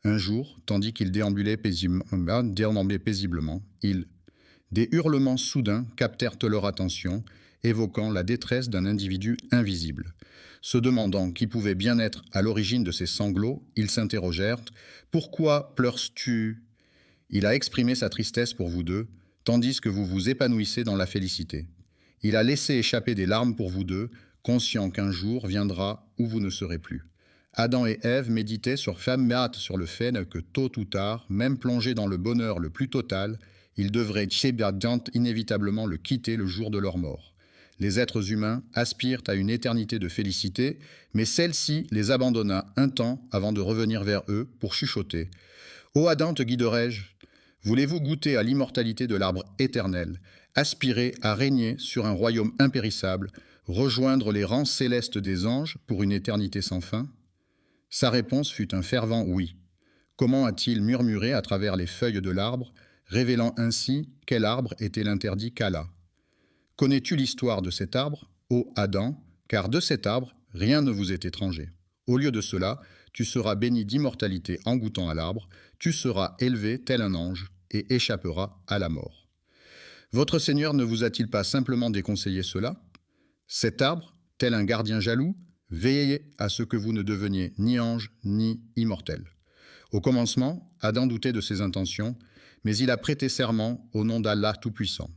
A: Un jour, tandis qu'ils déambulaient paisiblement, des hurlements soudains captèrent leur attention, évoquant la détresse d'un individu invisible. Se demandant qui pouvait bien être à l'origine de ces sanglots, ils s'interrogèrent « Pourquoi pleures-tu » Il a exprimé sa tristesse pour vous deux, tandis que vous vous épanouissez dans la félicité. Il a laissé échapper des larmes pour vous deux, conscient qu'un jour viendra où vous ne serez plus. Adam et Ève méditaient sur le fait que tôt ou tard, même plongés dans le bonheur le plus total, ils devraient inévitablement le quitter le jour de leur mort. Les êtres humains aspirent à une éternité de félicité, mais celle-ci les abandonna un temps avant de revenir vers eux pour chuchoter. « Ô Adam, te guiderai-je ? Voulez-vous goûter à l'immortalité de l'arbre éternel, aspirer à régner sur un royaume impérissable, rejoindre les rangs célestes des anges pour une éternité sans fin ?» Sa réponse fut un fervent oui. Comment a-t-il murmuré à travers les feuilles de l'arbre, révélant ainsi quel arbre était l'interdit qu'Allah. Connais-tu l'histoire de cet arbre, ô Adam, car de cet arbre, rien ne vous est étranger. Au lieu de cela, tu seras béni d'immortalité en goûtant à l'arbre, tu seras élevé tel un ange et échapperas à la mort. Votre Seigneur ne vous a-t-il pas simplement déconseillé cela? Cet arbre, tel un gardien jaloux, veillez à ce que vous ne deveniez ni ange ni immortel. Au commencement, Adam doutait de ses intentions, mais il a prêté serment au nom d'Allah Tout-Puissant.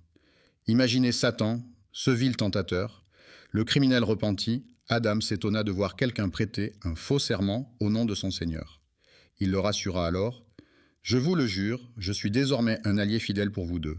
A: Imaginez Satan, ce vil tentateur. Le criminel repenti, Adam s'étonna de voir quelqu'un prêter un faux serment au nom de son Seigneur. Il le rassura alors. « Je vous le jure, je suis désormais un allié fidèle pour vous deux. »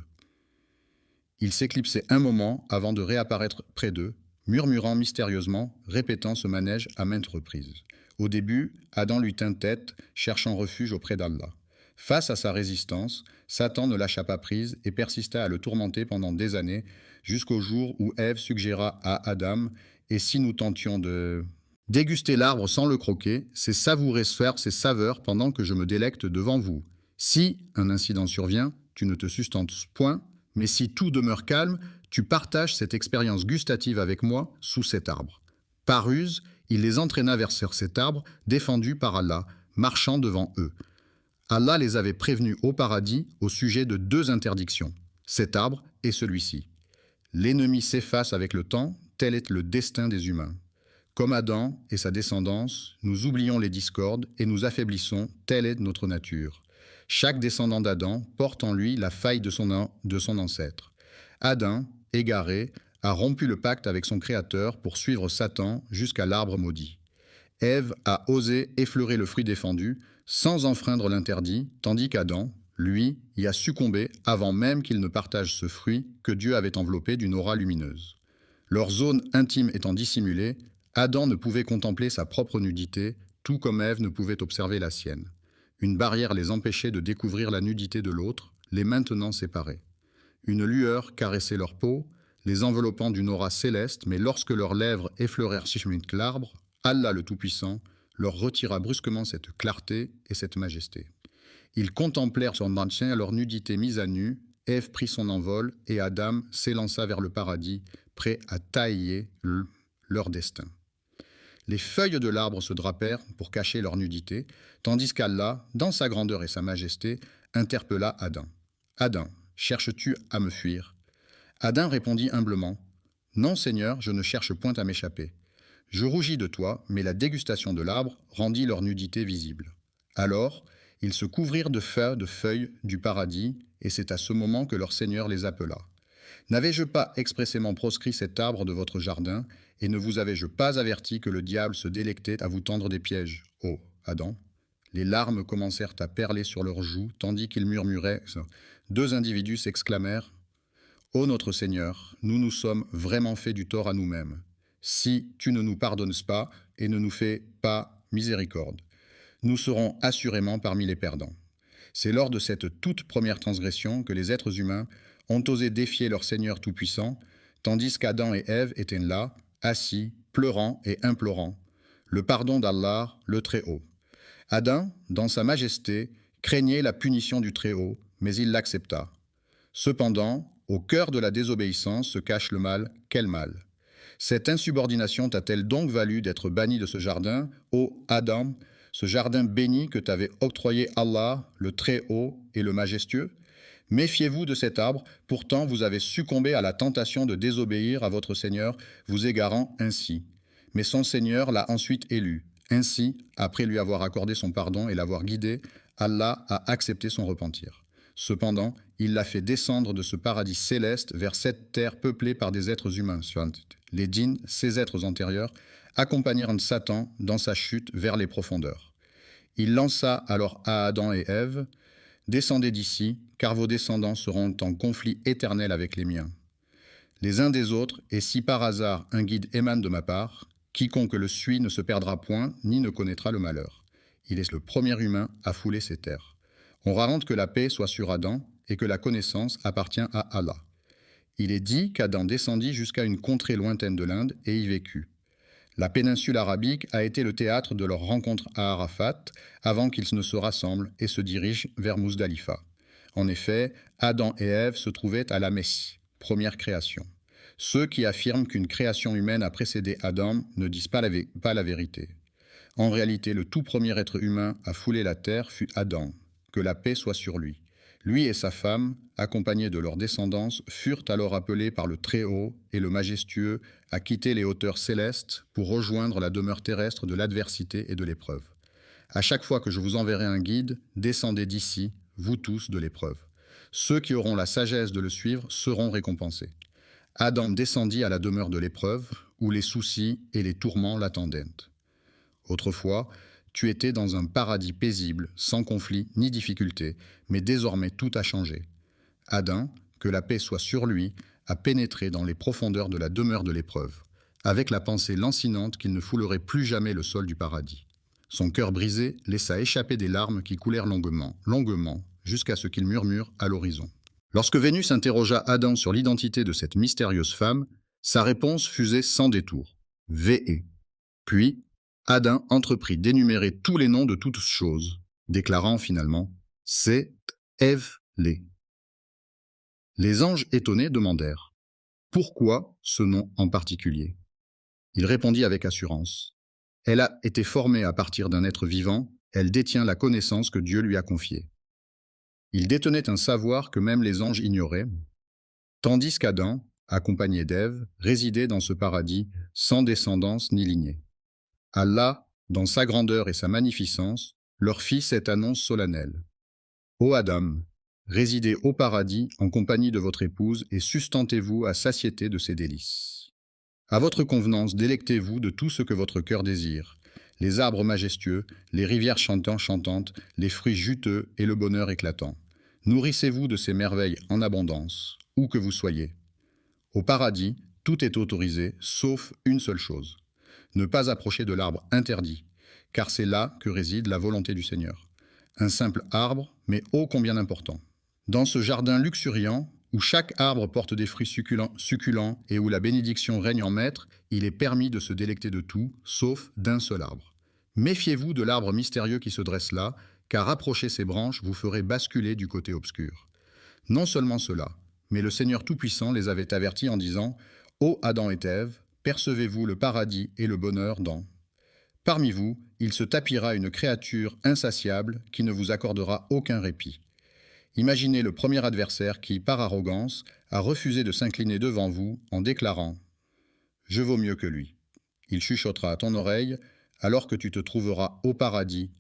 A: Il s'éclipsait un moment avant de réapparaître près d'eux, murmurant mystérieusement, répétant ce manège à maintes reprises. Au début, Adam lui tint tête, cherchant refuge auprès d'Allah. Face à sa résistance, Satan ne lâcha pas prise et persista à le tourmenter pendant des années, jusqu'au jour où Ève suggéra à Adam « Et si nous tentions de déguster l'arbre sans le croquer, c'est savourer ses saveurs pendant que je me délecte devant vous. Si un incident survient, tu ne te sustentes point, mais si tout demeure calme, tu partages cette expérience gustative avec moi sous cet arbre. » Par ruse, il les entraîna vers cet arbre défendu par Allah, marchant devant eux. Allah les avait prévenus au paradis au sujet de deux interdictions, cet arbre et celui-ci. L'ennemi s'efface avec le temps, tel est le destin des humains. Comme Adam et sa descendance, nous oublions les discordes et nous affaiblissons, telle est notre nature. Chaque descendant d'Adam porte en lui la faille de son ancêtre. Adam, égaré, a rompu le pacte avec son Créateur pour suivre Satan jusqu'à l'arbre maudit. Ève a osé effleurer le fruit défendu sans enfreindre l'interdit, tandis qu'Adam, lui, y a succombé avant même qu'il ne partage ce fruit que Dieu avait enveloppé d'une aura lumineuse. Leur zone intime étant dissimulée, Adam ne pouvait contempler sa propre nudité, tout comme Ève ne pouvait observer la sienne. Une barrière les empêchait de découvrir la nudité de l'autre, les maintenant séparés. Une lueur caressait leur peau, les enveloppant d'une aura céleste, mais lorsque leurs lèvres effleurèrent l'arbre, Allah le Tout-Puissant leur retira brusquement cette clarté et cette majesté. Ils contemplèrent son maintien, leur nudité mise à nu, Ève prit son envol et Adam s'élança vers le paradis, prêt à tailler leur destin. Les feuilles de l'arbre se drapèrent pour cacher leur nudité, tandis qu'Allah, dans sa grandeur et sa majesté, interpella Adam. « Adam, cherches-tu à me fuir ?» Adam répondit humblement, « Non, Seigneur, je ne cherche point à m'échapper. Je rougis de toi, mais la dégustation de l'arbre rendit leur nudité visible. » Alors, Ils se couvrirent de feuilles du paradis, et c'est à ce moment que leur Seigneur les appela. N'avais-je pas expressément proscrit cet arbre de votre jardin, et ne vous avais-je pas averti que le diable se délectait à vous tendre des pièges, ô Adam? Les larmes commencèrent à perler sur leurs joues, tandis qu'ils murmuraient. Deux individus s'exclamèrent: Ô notre Seigneur, nous nous sommes vraiment fait du tort à nous-mêmes. Si tu ne nous pardonnes pas et ne nous fais pas miséricorde, nous serons assurément parmi les perdants. C'est lors de cette toute première transgression que les êtres humains ont osé défier leur Seigneur Tout-Puissant, tandis qu'Adam et Ève étaient là, assis, pleurant et implorant le pardon d'Allah, le Très-Haut. Adam, dans sa majesté, craignait la punition du Très-Haut, mais il l'accepta. Cependant, au cœur de la désobéissance se cache le mal. Quel mal? Cette insubordination t'a-t-elle donc valu d'être banni de ce jardin, ô Adam, ce jardin béni que t'avait octroyé Allah, le Très-Haut et le Majestueux? Méfiez-vous de cet arbre, pourtant vous avez succombé à la tentation de désobéir à votre Seigneur, vous égarant ainsi. Mais son Seigneur l'a ensuite élu. Ainsi, après lui avoir accordé son pardon et l'avoir guidé, Allah a accepté son repentir. Cependant, il l'a fait descendre de ce paradis céleste vers cette terre peuplée par des êtres humains. Les djinns, ces êtres antérieurs, accompagnèrent Satan dans sa chute vers les profondeurs. Il lança alors à Adam et Ève: Descendez d'ici, car vos descendants seront en conflit éternel avec les miens. Les uns des autres, et si par hasard un guide émane de ma part, quiconque le suit ne se perdra point, ni ne connaîtra le malheur. Il est le premier humain à fouler ces terres. On raconte que la paix soit sur Adam, et que la connaissance appartient à Allah. Il est dit qu'Adam descendit jusqu'à une contrée lointaine de l'Inde et y vécut. La péninsule arabique a été le théâtre de leur rencontre à Arafat, avant qu'ils ne se rassemblent et se dirigent vers Muzdalifa. En effet, Adam et Ève se trouvaient à la Messe, première création. Ceux qui affirment qu'une création humaine a précédé Adam ne disent pas la vérité. En réalité, le tout premier être humain à fouler la terre fut Adam, que la paix soit sur lui. Lui et sa femme, accompagnés de leur descendance, furent alors appelés par le Très-Haut et le Majestueux à quitter les hauteurs célestes pour rejoindre la demeure terrestre de l'adversité et de l'épreuve. À chaque fois que je vous enverrai un guide, descendez d'ici, vous tous, de l'épreuve. Ceux qui auront la sagesse de le suivre seront récompensés. Adam descendit à la demeure de l'épreuve, où les soucis et les tourments l'attendaient. Autrefois, tu étais dans un paradis paisible, sans conflit ni difficulté, mais désormais tout a changé. Adam, que la paix soit sur lui, a pénétré dans les profondeurs de la demeure de l'épreuve, avec la pensée lancinante qu'il ne foulerait plus jamais le sol du paradis. Son cœur brisé laissa échapper des larmes qui coulèrent longuement, jusqu'à ce qu'il murmure à l'horizon. Lorsque Vénus interrogea Adam sur l'identité de cette mystérieuse femme, sa réponse fusait sans détour: Vé. Puis, Adam entreprit d'énumérer tous les noms de toutes choses, déclarant finalement: C'est Ève-lé. Les anges étonnés demandèrent: Pourquoi ce nom en particulier? Il répondit avec assurance: Elle a été formée à partir d'un être vivant, elle détient la connaissance que Dieu lui a confiée. Il détenait un savoir que même les anges ignoraient, tandis qu'Adam, accompagné d'Ève, résidait dans ce paradis sans descendance ni lignée. Allah, dans sa grandeur et sa magnificence, leur fit cette annonce solennelle: Ô Adam, résidez au paradis en compagnie de votre épouse et sustentez-vous à satiété de ses délices. À votre convenance, délectez-vous de tout ce que votre cœur désire, les arbres majestueux, les rivières chantantes, les fruits juteux et le bonheur éclatant. Nourrissez-vous de ces merveilles en abondance, où que vous soyez. Au paradis, tout est autorisé, sauf une seule chose: ne pas approcher de l'arbre interdit, car c'est là que réside la volonté du Seigneur. Un simple arbre, mais ô combien important. Dans ce jardin luxuriant, où chaque arbre porte des fruits succulents et où la bénédiction règne en maître, il est permis de se délecter de tout, sauf d'un seul arbre. Méfiez-vous de l'arbre mystérieux qui se dresse là, car approcher ses branches vous ferait basculer du côté obscur. Non seulement cela, mais le Seigneur Tout-Puissant les avait avertis en disant: Ô Adam et Ève, percevez-vous le paradis et le bonheur dans... Parmi vous, il se tapira une créature insatiable qui ne vous accordera aucun répit. Imaginez le premier adversaire qui, par arrogance, a refusé de s'incliner devant vous en déclarant: Je vaux mieux que lui. Il chuchotera à ton oreille, alors que tu te trouveras au paradis: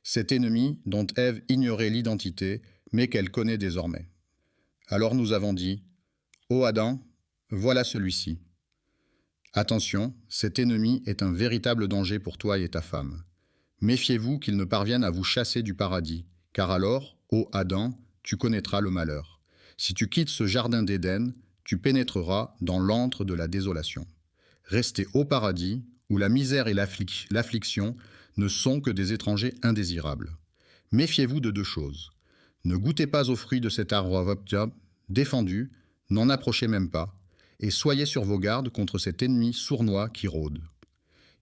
A: cet ennemi dont Ève ignorait l'identité, mais qu'elle connaît désormais. Alors nous avons dit, « Ô Adam, voilà celui-ci. » Attention, cet ennemi est un véritable danger pour toi et ta femme. Méfiez-vous qu'il ne parvienne à vous chasser du paradis, car alors, ô Adam, tu connaîtras le malheur. Si tu quittes ce jardin d'Éden, tu pénétreras dans l'antre de la désolation. Restez au paradis, où la misère et l'affliction ne sont que des étrangers indésirables. Méfiez-vous de deux choses. Ne goûtez pas aux fruits de cet arbre défendu, n'en approchez même pas, et soyez sur vos gardes contre cet ennemi sournois qui rôde.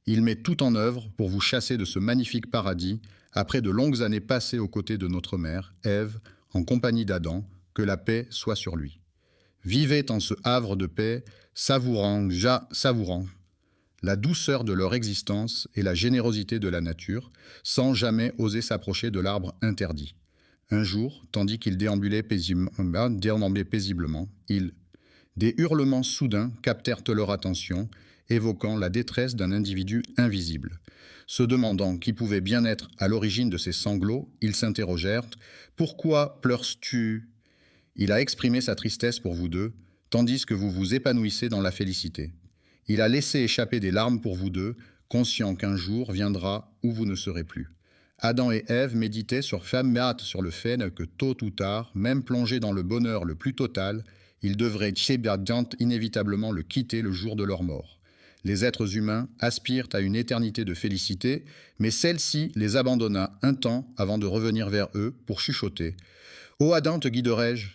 A: Il met tout en œuvre pour vous chasser de ce magnifique paradis, après de longues années passées aux côtés de notre mère, Ève, en compagnie d'Adam, que la paix soit sur lui. Vivez en ce havre de paix, savourant la douceur de leur existence et la générosité de la nature, sans jamais oser s'approcher de l'arbre interdit. Un jour, tandis qu'ils déambulaient paisiblement, des hurlements soudains captèrent leur attention, évoquant la détresse d'un individu invisible. Se demandant qui pouvait bien être à l'origine de ces sanglots, ils s'interrogèrent « Pourquoi pleures-tu » Il a exprimé sa tristesse pour vous deux, tandis que vous vous épanouissez dans la félicité. Il a laissé échapper des larmes pour vous deux, conscient qu'un jour viendra où vous ne serez plus. Adam et Ève méditaient sur le fait que tôt ou tard, même plongés dans le bonheur le plus total, ils devraient inévitablement le quitter le jour de leur mort. Les êtres humains aspirent à une éternité de félicité, mais celle-ci les abandonna un temps avant de revenir vers eux pour chuchoter. « Ô Adam, te guiderai-je ?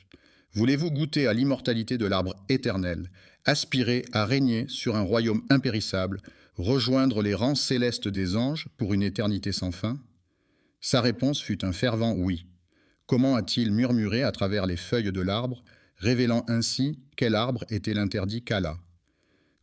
A: Voulez-vous goûter à l'immortalité de l'arbre éternel, aspirer à régner sur un royaume impérissable, rejoindre les rangs célestes des anges pour une éternité sans fin ?» Sa réponse fut un fervent oui. Comment a-t-il murmuré à travers les feuilles de l'arbre, révélant ainsi quel arbre était l'interdit qu'Allah.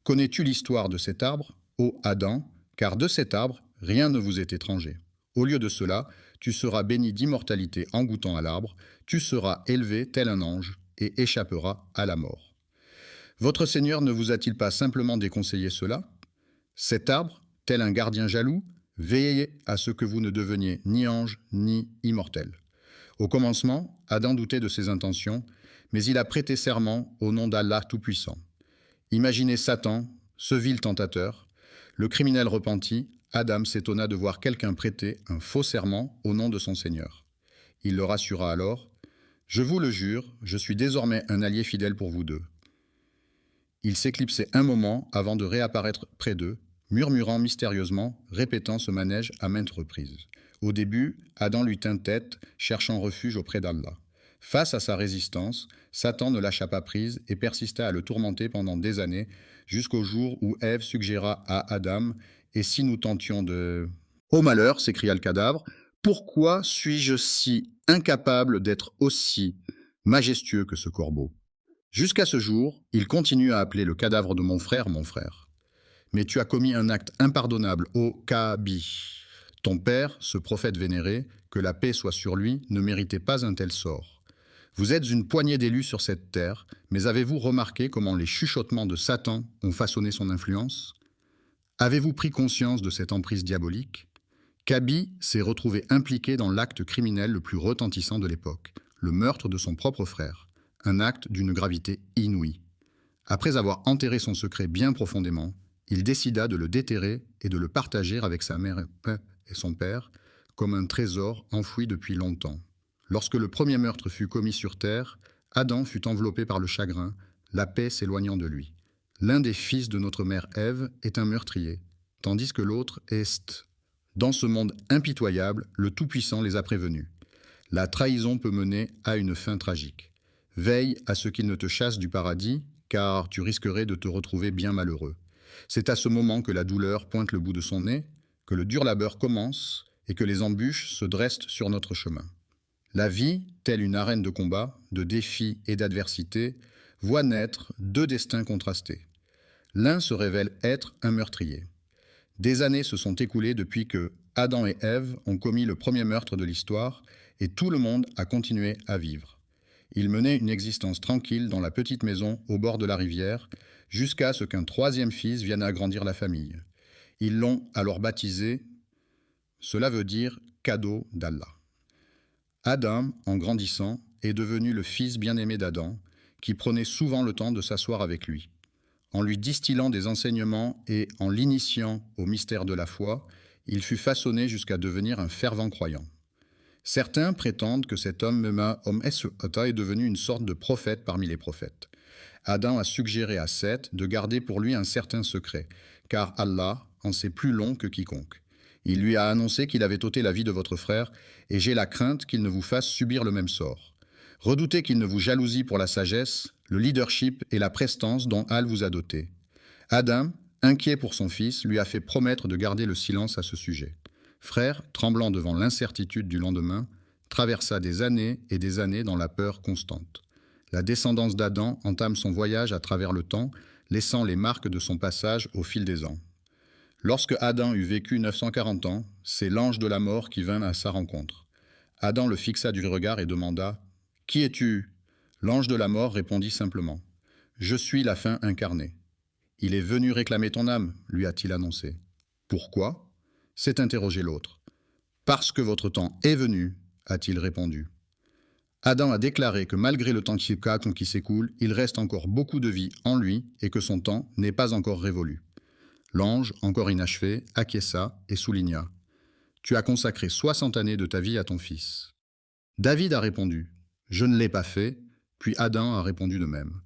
A: Connais-tu l'histoire de cet arbre, ô Adam, car de cet arbre, rien ne vous est étranger. Au lieu de cela, tu seras béni d'immortalité en goûtant à l'arbre, tu seras élevé tel un ange et échapperas à la mort. Votre Seigneur ne vous a-t-il pas simplement déconseillé cela? Cet arbre, tel un gardien jaloux, veillez à ce que vous ne deveniez ni ange ni immortel. Au commencement, Adam doutait de ses intentions, mais il a prêté serment au nom d'Allah Tout-Puissant. Imaginez Satan, ce vil tentateur. Le criminel repenti, Adam s'étonna de voir quelqu'un prêter un faux serment au nom de son Seigneur. Il le rassura alors. « Je vous le jure, je suis désormais un allié fidèle pour vous deux. » Il s'éclipsait un moment avant de réapparaître près d'eux, murmurant mystérieusement, répétant ce manège à maintes reprises. Au début, Adam lui tint tête, cherchant refuge auprès d'Allah. Face à sa résistance, Satan ne lâcha pas prise et persista à le tourmenter pendant des années, jusqu'au jour où Ève suggéra à Adam « Et si nous tentions de… » « Ô malheur !» s'écria le cadavre, « pourquoi suis-je si incapable d'être aussi majestueux que ce corbeau ?» Jusqu'à ce jour, il continue à appeler le cadavre de mon frère. Mais tu as commis un acte impardonnable, ô Kabi. Ton père, ce prophète vénéré, que la paix soit sur lui, ne méritait pas un tel sort. Vous êtes une poignée d'élus sur cette terre, mais avez-vous remarqué comment les chuchotements de Satan ont façonné son influence? Avez-vous pris conscience de cette emprise diabolique? Kabi s'est retrouvé impliqué dans l'acte criminel le plus retentissant de l'époque, le meurtre de son propre frère, un acte d'une gravité inouïe. Après avoir enterré son secret bien profondément, il décida de le déterrer et de le partager avec sa mère et son père, comme un trésor enfoui depuis longtemps. Lorsque le premier meurtre fut commis sur terre, Adam fut enveloppé par le chagrin, la paix s'éloignant de lui. L'un des fils de notre mère Ève est un meurtrier, tandis que l'autre est… Dans ce monde impitoyable, le Tout-Puissant les a prévenus. La trahison peut mener à une fin tragique. Veille à ce qu'il ne te chasse du paradis, car tu risquerais de te retrouver bien malheureux. C'est à ce moment que la douleur pointe le bout de son nez, que le dur labeur commence et que les embûches se dressent sur notre chemin. La vie, telle une arène de combat, de défis et d'adversité, voit naître deux destins contrastés. L'un se révèle être un meurtrier. Des années se sont écoulées depuis que Adam et Ève ont commis le premier meurtre de l'histoire et tout le monde a continué à vivre. Ils menaient une existence tranquille dans la petite maison au bord de la rivière, jusqu'à ce qu'un troisième fils vienne agrandir la famille. Ils l'ont alors baptisé. Cela veut dire cadeau d'Allah. Adam, en grandissant, est devenu le fils bien-aimé d'Adam, qui prenait souvent le temps de s'asseoir avec lui. En lui distillant des enseignements et en l'initiant au mystère de la foi, il fut façonné jusqu'à devenir un fervent croyant. Certains prétendent que cet homme est devenu une sorte de prophète parmi les prophètes. Adam a suggéré à Seth de garder pour lui un certain secret, car Allah en sait plus long que quiconque. Il lui a annoncé qu'il avait ôté la vie de votre frère, et j'ai la crainte qu'il ne vous fasse subir le même sort. Redoutez qu'il ne vous jalousie pour la sagesse, le leadership et la prestance dont Al vous a doté. Adam, inquiet pour son fils, lui a fait promettre de garder le silence à ce sujet. Frère, tremblant devant l'incertitude du lendemain, traversa des années et des années dans la peur constante. La descendance d'Adam entame son voyage à travers le temps, laissant les marques de son passage au fil des ans. Lorsque Adam eut vécu 940 ans, c'est l'ange de la mort qui vint à sa rencontre. Adam le fixa du regard et demanda « Qui es-tu » L'ange de la mort répondit simplement « Je suis la fin incarnée. » « Il est venu réclamer ton âme, lui a-t-il annoncé. « Pourquoi » s'est interrogé l'autre. « Parce que votre temps est venu, » a-t-il répondu. Adam a déclaré que malgré le temps qui s'écoule, il reste encore beaucoup de vie en lui et que son temps n'est pas encore révolu. L'ange, encore inachevé, acquiesça et souligna « Tu as consacré 60 années de ta vie à ton fils. » David a répondu « Je ne l'ai pas fait », puis Adam a répondu de même.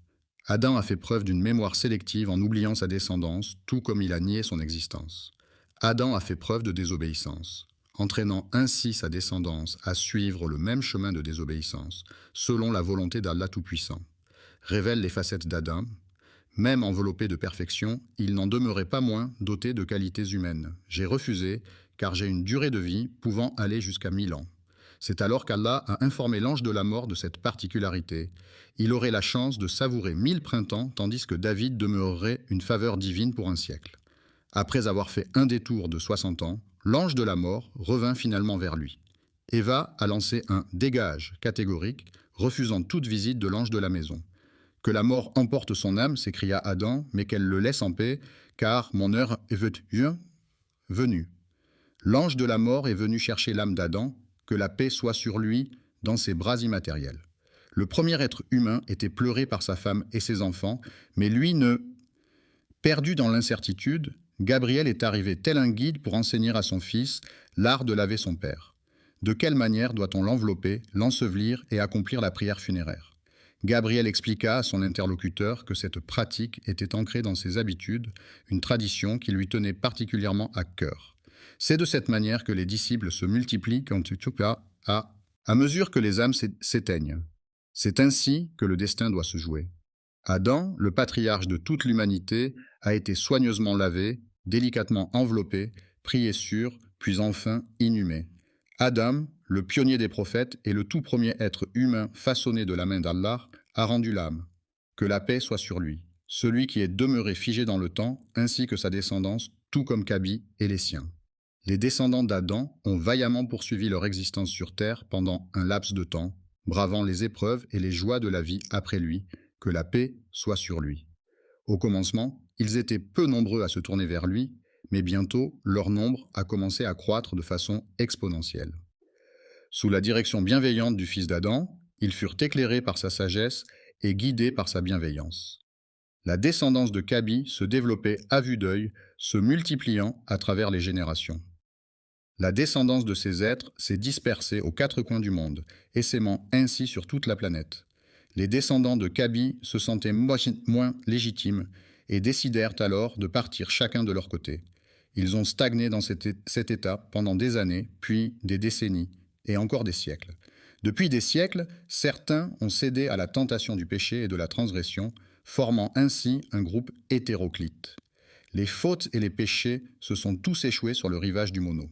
A: Adam a fait preuve d'une mémoire sélective en oubliant sa descendance, tout comme il a nié son existence. Adam a fait preuve de désobéissance, entraînant ainsi sa descendance à suivre le même chemin de désobéissance, selon la volonté d'Allah Tout-Puissant. Révèle les facettes d'Adam. Même enveloppé de perfection, il n'en demeurait pas moins doté de qualités humaines. J'ai refusé, car j'ai une durée de vie pouvant aller jusqu'à 1000 ans. C'est alors qu'Allah a informé l'ange de la mort de cette particularité. Il aurait la chance de savourer 1000 printemps, tandis que David demeurerait une faveur divine pour un siècle. Après avoir fait un détour de 60 ans, l'ange de la mort revint finalement vers lui. Eva a lancé un « dégage » catégorique, refusant toute visite de l'ange de la maison. « Que la mort emporte son âme » s'écria Adam, « mais qu'elle le laisse en paix, car mon heure est venue. » L'ange de la mort est venu chercher l'âme d'Adam, que la paix soit sur lui dans ses bras immatériels. Le premier être humain était pleuré par sa femme et ses enfants, mais lui ne... Perdu dans l'incertitude, Gabriel est arrivé tel un guide pour enseigner à son fils l'art de laver son père. De quelle manière doit-on l'envelopper, l'ensevelir et accomplir la prière funéraire? Gabriel expliqua à son interlocuteur que cette pratique était ancrée dans ses habitudes, une tradition qui lui tenait particulièrement à cœur. C'est de cette manière que les disciples se multiplient à mesure que les âmes s'éteignent. C'est ainsi que le destin doit se jouer. Adam, le patriarche de toute l'humanité, a été soigneusement lavé, délicatement enveloppé, prié sur, puis enfin inhumé. Adam, le pionnier des prophètes et le tout premier être humain façonné de la main d'Allah, a rendu l'âme. Que la paix soit sur lui, celui qui est demeuré figé dans le temps, ainsi que sa descendance, tout comme Kabi et les siens. Les descendants d'Adam ont vaillamment poursuivi leur existence sur terre pendant un laps de temps, bravant les épreuves et les joies de la vie après lui, que la paix soit sur lui. Au commencement, ils étaient peu nombreux à se tourner vers lui, mais bientôt, leur nombre a commencé à croître de façon exponentielle. Sous la direction bienveillante du fils d'Adam, ils furent éclairés par sa sagesse et guidés par sa bienveillance. La descendance de Kabi se développait à vue d'œil, se multipliant à travers les générations. La descendance de ces êtres s'est dispersée aux 4 coins du monde, essaimant ainsi sur toute la planète. Les descendants de Kabi se sentaient moins légitimes et décidèrent alors de partir chacun de leur côté. Ils ont stagné dans cet état pendant des années, puis des décennies, et encore des siècles. Depuis des siècles, certains ont cédé à la tentation du péché et de la transgression, formant ainsi un groupe hétéroclite. Les fautes et les péchés se sont tous échoués sur le rivage du Mono.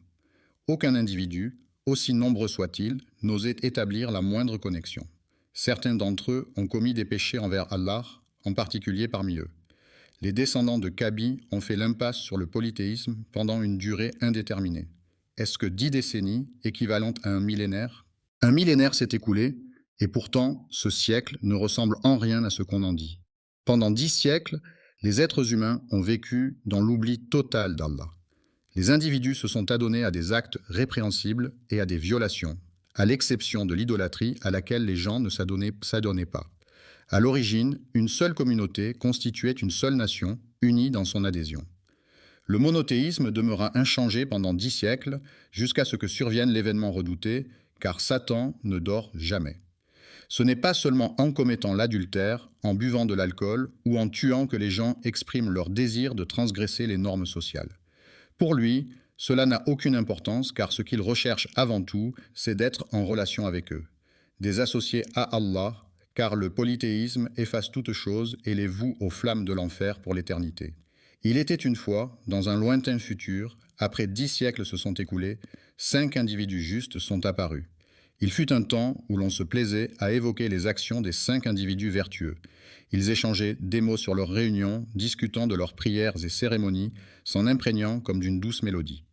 A: Aucun individu, aussi nombreux soit-il, n'osait établir la moindre connexion. Certains d'entre eux ont commis des péchés envers Allah, en particulier parmi eux. Les descendants de Kabi ont fait l'impasse sur le polythéisme pendant une durée indéterminée. Est-ce que 10 décennies, équivalentes à un millénaire? Un millénaire s'est écoulé, et pourtant, ce siècle ne ressemble en rien à ce qu'on en dit. Pendant 10 siècles, les êtres humains ont vécu dans l'oubli total d'Allah. Les individus se sont adonnés à des actes répréhensibles et à des violations, à l'exception de l'idolâtrie à laquelle les gens ne s'adonnaient pas. À l'origine, une seule communauté constituait une seule nation, unie dans son adhésion. Le monothéisme demeura inchangé pendant 10 siècles, jusqu'à ce que survienne l'événement redouté, car Satan ne dort jamais. Ce n'est pas seulement en commettant l'adultère, en buvant de l'alcool ou en tuant que les gens expriment leur désir de transgresser les normes sociales. Pour lui, cela n'a aucune importance car ce qu'il recherche avant tout, c'est d'être en relation avec eux, des associés à Allah, car le polythéisme efface toute chose et les voue aux flammes de l'enfer pour l'éternité. Il était une fois, dans un lointain futur, après 10 siècles se sont écoulés, 5 individus justes sont apparus. Il fut un temps où l'on se plaisait à évoquer les actions des 5 individus vertueux. Ils échangeaient des mots sur leurs réunions, discutant de leurs prières et cérémonies, s'en imprégnant comme d'une douce mélodie.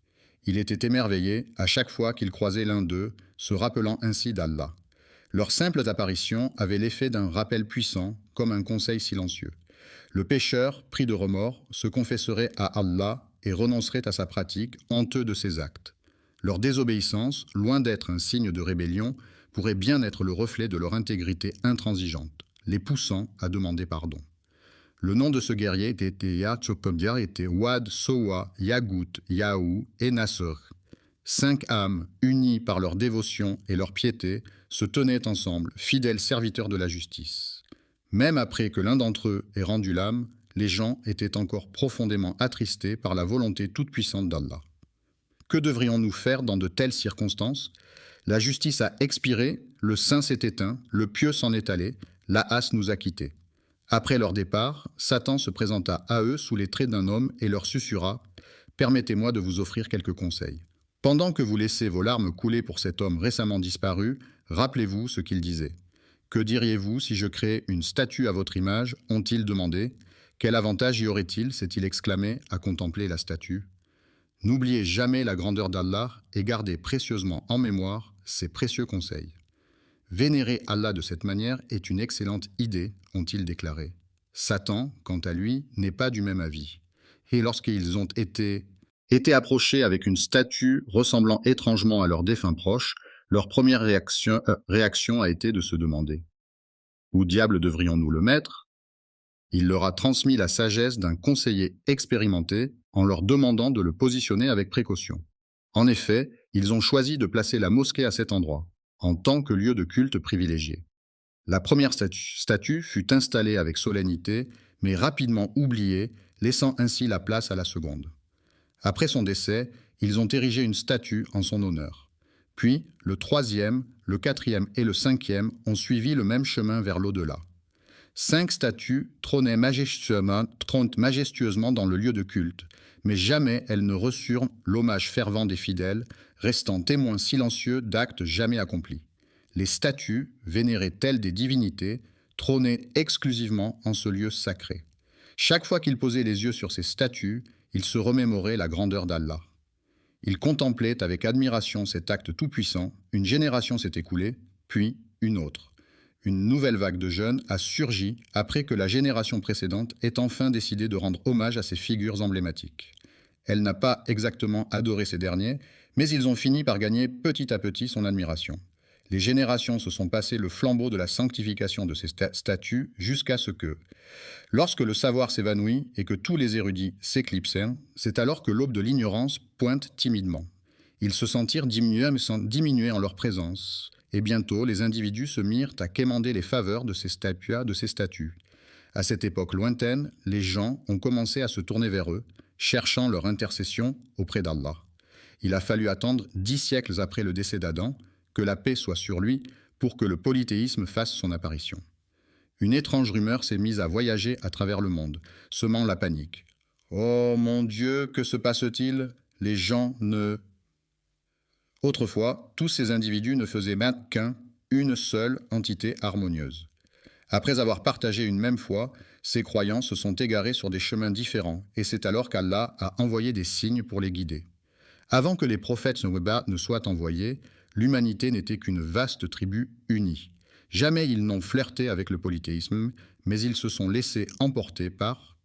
A: Il était émerveillé à chaque fois qu'il croisait l'un d'eux, se rappelant ainsi d'Allah. Leurs simples apparitions avaient l'effet d'un rappel puissant, comme un conseil silencieux. Le pécheur, pris de remords, se confesserait à Allah et renoncerait à sa pratique, honteux de ses actes. Leur désobéissance, loin d'être un signe de rébellion, pourrait bien être le reflet de leur intégrité intransigeante, les poussant à demander pardon. Le nom de ce guerrier était Wad, Sowa, Yagout, Yaou et Nasser. 5 âmes, unies par leur dévotion et leur piété, se tenaient ensemble, fidèles serviteurs de la justice. Même après que l'un d'entre eux ait rendu l'âme, les gens étaient encore profondément attristés par la volonté toute-puissante d'Allah. Que devrions-nous faire dans de telles circonstances? La justice a expiré, le saint s'est éteint, le pieux s'en est allé, la hâte nous a quittés. Après leur départ, Satan se présenta à eux sous les traits d'un homme et leur susurra « Permettez-moi de vous offrir quelques conseils. Pendant que vous laissez vos larmes couler pour cet homme récemment disparu, rappelez-vous ce qu'il disait. Que diriez-vous si je créais une statue à votre image ?» ont-ils demandé. Quel avantage y aurait-il, s'est-il exclamé, à contempler la statue. N'oubliez jamais la grandeur d'Allah et gardez précieusement en mémoire ses précieux conseils. Vénérer Allah de cette manière est une excellente idée, ont-ils déclaré. Satan, quant à lui, n'est pas du même avis. Et lorsqu'ils ont été approchés avec une statue ressemblant étrangement à leur défunt proche, leur première réaction a été de se demander « Où diable devrions-nous le mettre ?» Il leur a transmis la sagesse d'un conseiller expérimenté en leur demandant de le positionner avec précaution. En effet, ils ont choisi de placer la mosquée à cet endroit, en tant que lieu de culte privilégié. La première statue fut installée avec solennité, mais rapidement oubliée, laissant ainsi la place à la seconde. Après son décès, ils ont érigé une statue en son honneur. Puis, le 3e, le 4e et le 5e ont suivi le même chemin vers l'au-delà. 5 statues trônaient majestueusement dans le lieu de culte, mais jamais elles ne reçurent l'hommage fervent des fidèles, restant témoins silencieux d'actes jamais accomplis. Les statues, vénérées telles des divinités, trônaient exclusivement en ce lieu sacré. Chaque fois qu'ils posaient les yeux sur ces statues, ils se remémoraient la grandeur d'Allah. Ils contemplaient avec admiration cet acte tout-puissant. Une génération s'est écoulée, puis une autre. Une nouvelle vague de jeunes a surgi après que la génération précédente ait enfin décidé de rendre hommage à ces figures emblématiques. Elle n'a pas exactement adoré ces derniers, mais ils ont fini par gagner petit à petit son admiration. Les générations se sont passées le flambeau de la sanctification de ces statues jusqu'à ce que, lorsque le savoir s'évanouit et que tous les érudits s'éclipsèrent, c'est alors que l'aube de l'ignorance pointe timidement. Ils se sentirent diminués en leur présence. Et bientôt, les individus se mirent à quémander les faveurs de ces statues. À cette époque lointaine, les gens ont commencé à se tourner vers eux, cherchant leur intercession auprès d'Allah. Il a fallu attendre 10 siècles après le décès d'Adam, que la paix soit sur lui, pour que le polythéisme fasse son apparition. Une étrange rumeur s'est mise à voyager à travers le monde, semant la panique. « Oh mon Dieu, que se passe-t-il ? Les gens ne... » Autrefois, tous ces individus ne faisaient qu'une seule entité harmonieuse. Après avoir partagé une même foi, ces croyants se sont égarés sur des chemins différents, et c'est alors qu'Allah a envoyé des signes pour les guider. Avant que les prophètes ne soient envoyés, l'humanité n'était qu'une vaste tribu unie. Jamais ils n'ont flirté avec le polythéisme, mais ils se sont laissés emporter par...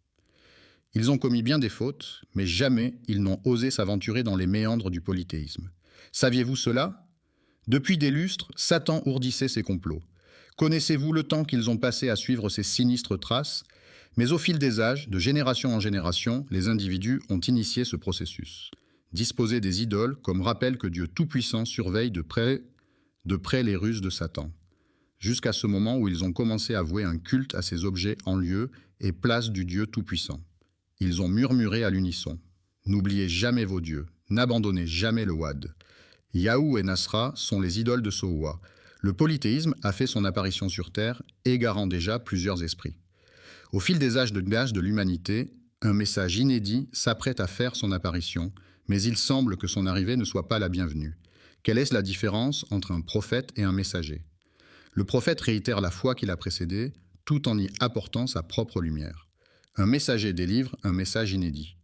A: Ils ont commis bien des fautes, mais jamais ils n'ont osé s'aventurer dans les méandres du polythéisme. Saviez-vous cela? Depuis des lustres, Satan ourdissait ses complots. Connaissez-vous le temps qu'ils ont passé à suivre ces sinistres traces? Mais au fil des âges, de génération en génération, les individus ont initié ce processus. Disposer des idoles comme rappel que Dieu Tout-Puissant surveille de près les ruses de Satan, jusqu'à ce moment où ils ont commencé à vouer un culte à ces objets en lieu et place du Dieu Tout-Puissant. Ils ont murmuré à l'unisson. N'oubliez jamais vos dieux, n'abandonnez jamais le Wad. Yahou et Nasra sont les idoles de Sohoua. Le polythéisme a fait son apparition sur Terre, égarant déjà plusieurs esprits. Au fil des âges de l'humanité, un message inédit s'apprête à faire son apparition, mais il semble que son arrivée ne soit pas la bienvenue. Quelle est la différence entre un prophète et un messager? Le prophète réitère la foi qui l'a précédé, tout en y apportant sa propre lumière. Un messager délivre un message inédit.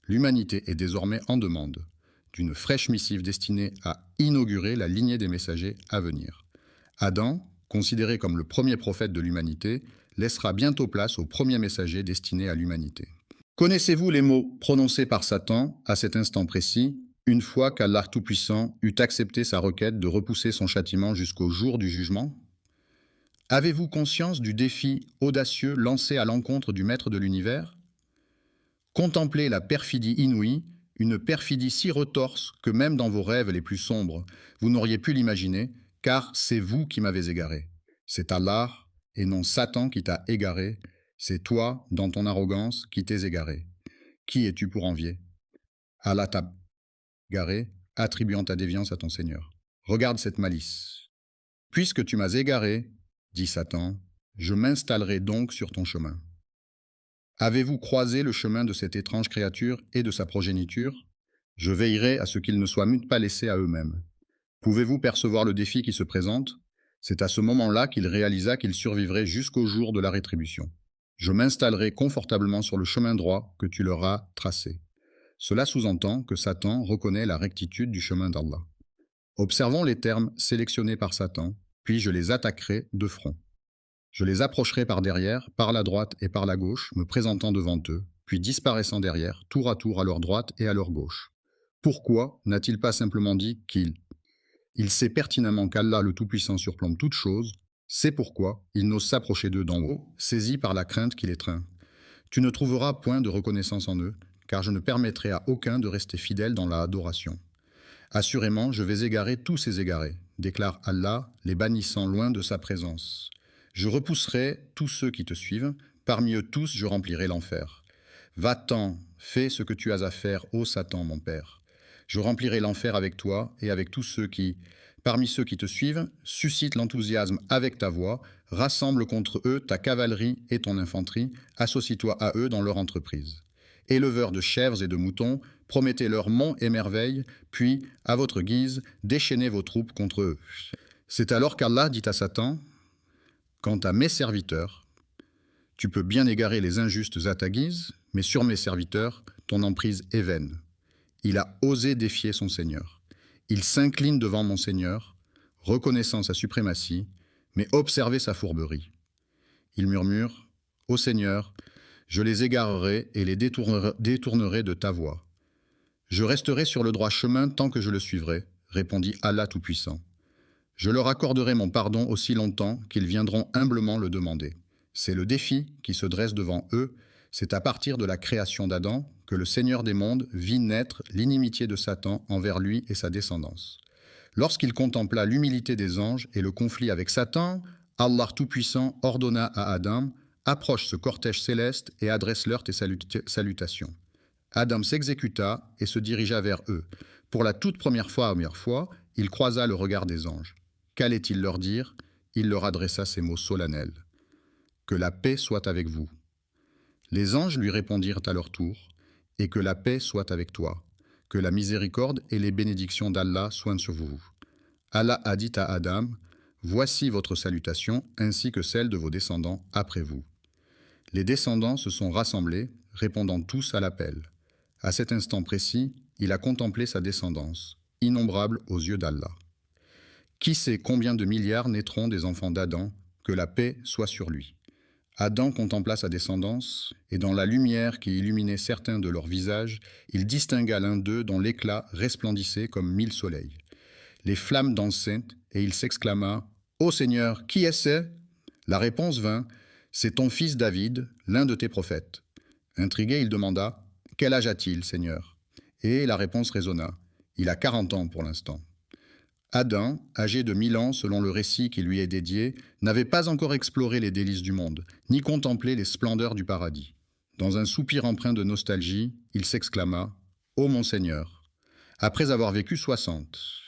A: L'humanité est désormais en demande d'une fraîche missive destinée à inaugurer la lignée des messagers à venir. Adam, considéré comme le premier prophète de l'humanité, laissera bientôt place au premier messager destiné à l'humanité. Connaissez-vous les mots prononcés par Satan à cet instant précis, une fois qu'Allah Tout-Puissant eut accepté sa requête de repousser son châtiment jusqu'au jour du jugement? Avez-vous conscience du défi audacieux lancé à l'encontre du Maître de l'univers? Contemplez la perfidie inouïe, une perfidie si retorse que même dans vos rêves les plus sombres, vous n'auriez pu l'imaginer, car c'est vous qui m'avez égaré. C'est Allah, et non Satan qui t'a égaré, c'est toi, dans ton arrogance, qui t'es égaré. Qui es-tu pour envier? Allah t'a égaré, attribuant ta déviance à ton Seigneur. Regarde cette malice. Puisque tu m'as égaré, dit Satan, je m'installerai donc sur ton chemin. Avez-vous croisé le chemin de cette étrange créature et de sa progéniture? Je veillerai à ce qu'ils ne soient pas laissés à eux-mêmes. Pouvez-vous percevoir le défi qui se présente? C'est à ce moment-là qu'il réalisa qu'il survivrait jusqu'au jour de la rétribution. Je m'installerai confortablement sur le chemin droit que tu leur as tracé. Cela sous-entend que Satan reconnaît la rectitude du chemin d'Allah. Observons les termes sélectionnés par Satan, puis je les attaquerai de front. Je les approcherai par derrière, par la droite et par la gauche, me présentant devant eux, puis disparaissant derrière, tour à leur droite et à leur gauche. Pourquoi n'a-t-il pas simplement dit qu'il sait pertinemment qu'Allah le Tout-Puissant surplombe toute chose, c'est pourquoi il n'ose s'approcher d'eux d'en haut, saisi par la crainte qui les étreint. Tu ne trouveras point de reconnaissance en eux, car je ne permettrai à aucun de rester fidèle dans la adoration. Assurément, je vais égarer tous ces égarés, déclare Allah, les bannissant loin de sa présence. Je repousserai tous ceux qui te suivent, parmi eux tous je remplirai l'enfer. Va-t'en, fais ce que tu as à faire, ô Satan, mon père. Je remplirai l'enfer avec toi et avec tous ceux qui, parmi ceux qui te suivent, suscitent l'enthousiasme avec ta voix, rassemble contre eux ta cavalerie et ton infanterie, associe-toi à eux dans leur entreprise. Éleveurs de chèvres et de moutons, promettez-leur monts et merveilles, puis, à votre guise, déchaînez vos troupes contre eux. C'est alors qu'Allah dit à Satan, quant à mes serviteurs, tu peux bien égarer les injustes à ta guise, mais sur mes serviteurs, ton emprise est vaine. Il a osé défier son Seigneur. Il s'incline devant mon Seigneur, reconnaissant sa suprématie, mais observez sa fourberie. Il murmure, « Ô Seigneur, je les égarerai et les détournerai de ta voie. Je resterai sur le droit chemin tant que je le suivrai, répondit Allah Tout-Puissant. Je leur accorderai mon pardon aussi longtemps qu'ils viendront humblement le demander. C'est le défi qui se dresse devant eux. C'est à partir de la création d'Adam que le Seigneur des mondes vit naître l'inimitié de Satan envers lui et sa descendance. Lorsqu'il contempla l'humilité des anges et le conflit avec Satan, Allah Tout-Puissant ordonna à Adam « Approche ce cortège céleste et adresse-leur tes salutations. » Adam s'exécuta et se dirigea vers eux. Pour la toute première fois, il croisa le regard des anges. Qu'allait-il leur dire? Il leur adressa ces mots solennels. « Que la paix soit avec vous. » Les anges lui répondirent à leur tour. « Et que la paix soit avec toi. Que la miséricorde et les bénédictions d'Allah soient sur vous. » Allah a dit à Adam, « Voici votre salutation ainsi que celle de vos descendants après vous. » Les descendants se sont rassemblés, répondant tous à l'appel. À cet instant précis, il a contemplé sa descendance, innombrable aux yeux d'Allah. Qui sait combien de milliards naîtront des enfants d'Adam, que la paix soit sur lui. Adam contempla sa descendance, et dans la lumière qui illuminait certains de leurs visages, il distingua l'un d'eux dont l'éclat resplendissait comme 1000 soleils. Les flammes dansaient, et il s'exclama « Ô Seigneur, qui est-ce » La réponse vint « C'est ton fils David, l'un de tes prophètes. » Intrigué, il demanda « Quel âge a-t-il, Seigneur ?» Et la réponse résonna « Il a 40 ans pour l'instant. » Adam, âgé de 1000 ans selon le récit qui lui est dédié, n'avait pas encore exploré les délices du monde, ni contemplé les splendeurs du paradis. Dans un soupir empreint de nostalgie, il s'exclama « Ô mon Seigneur !» Après avoir vécu 60,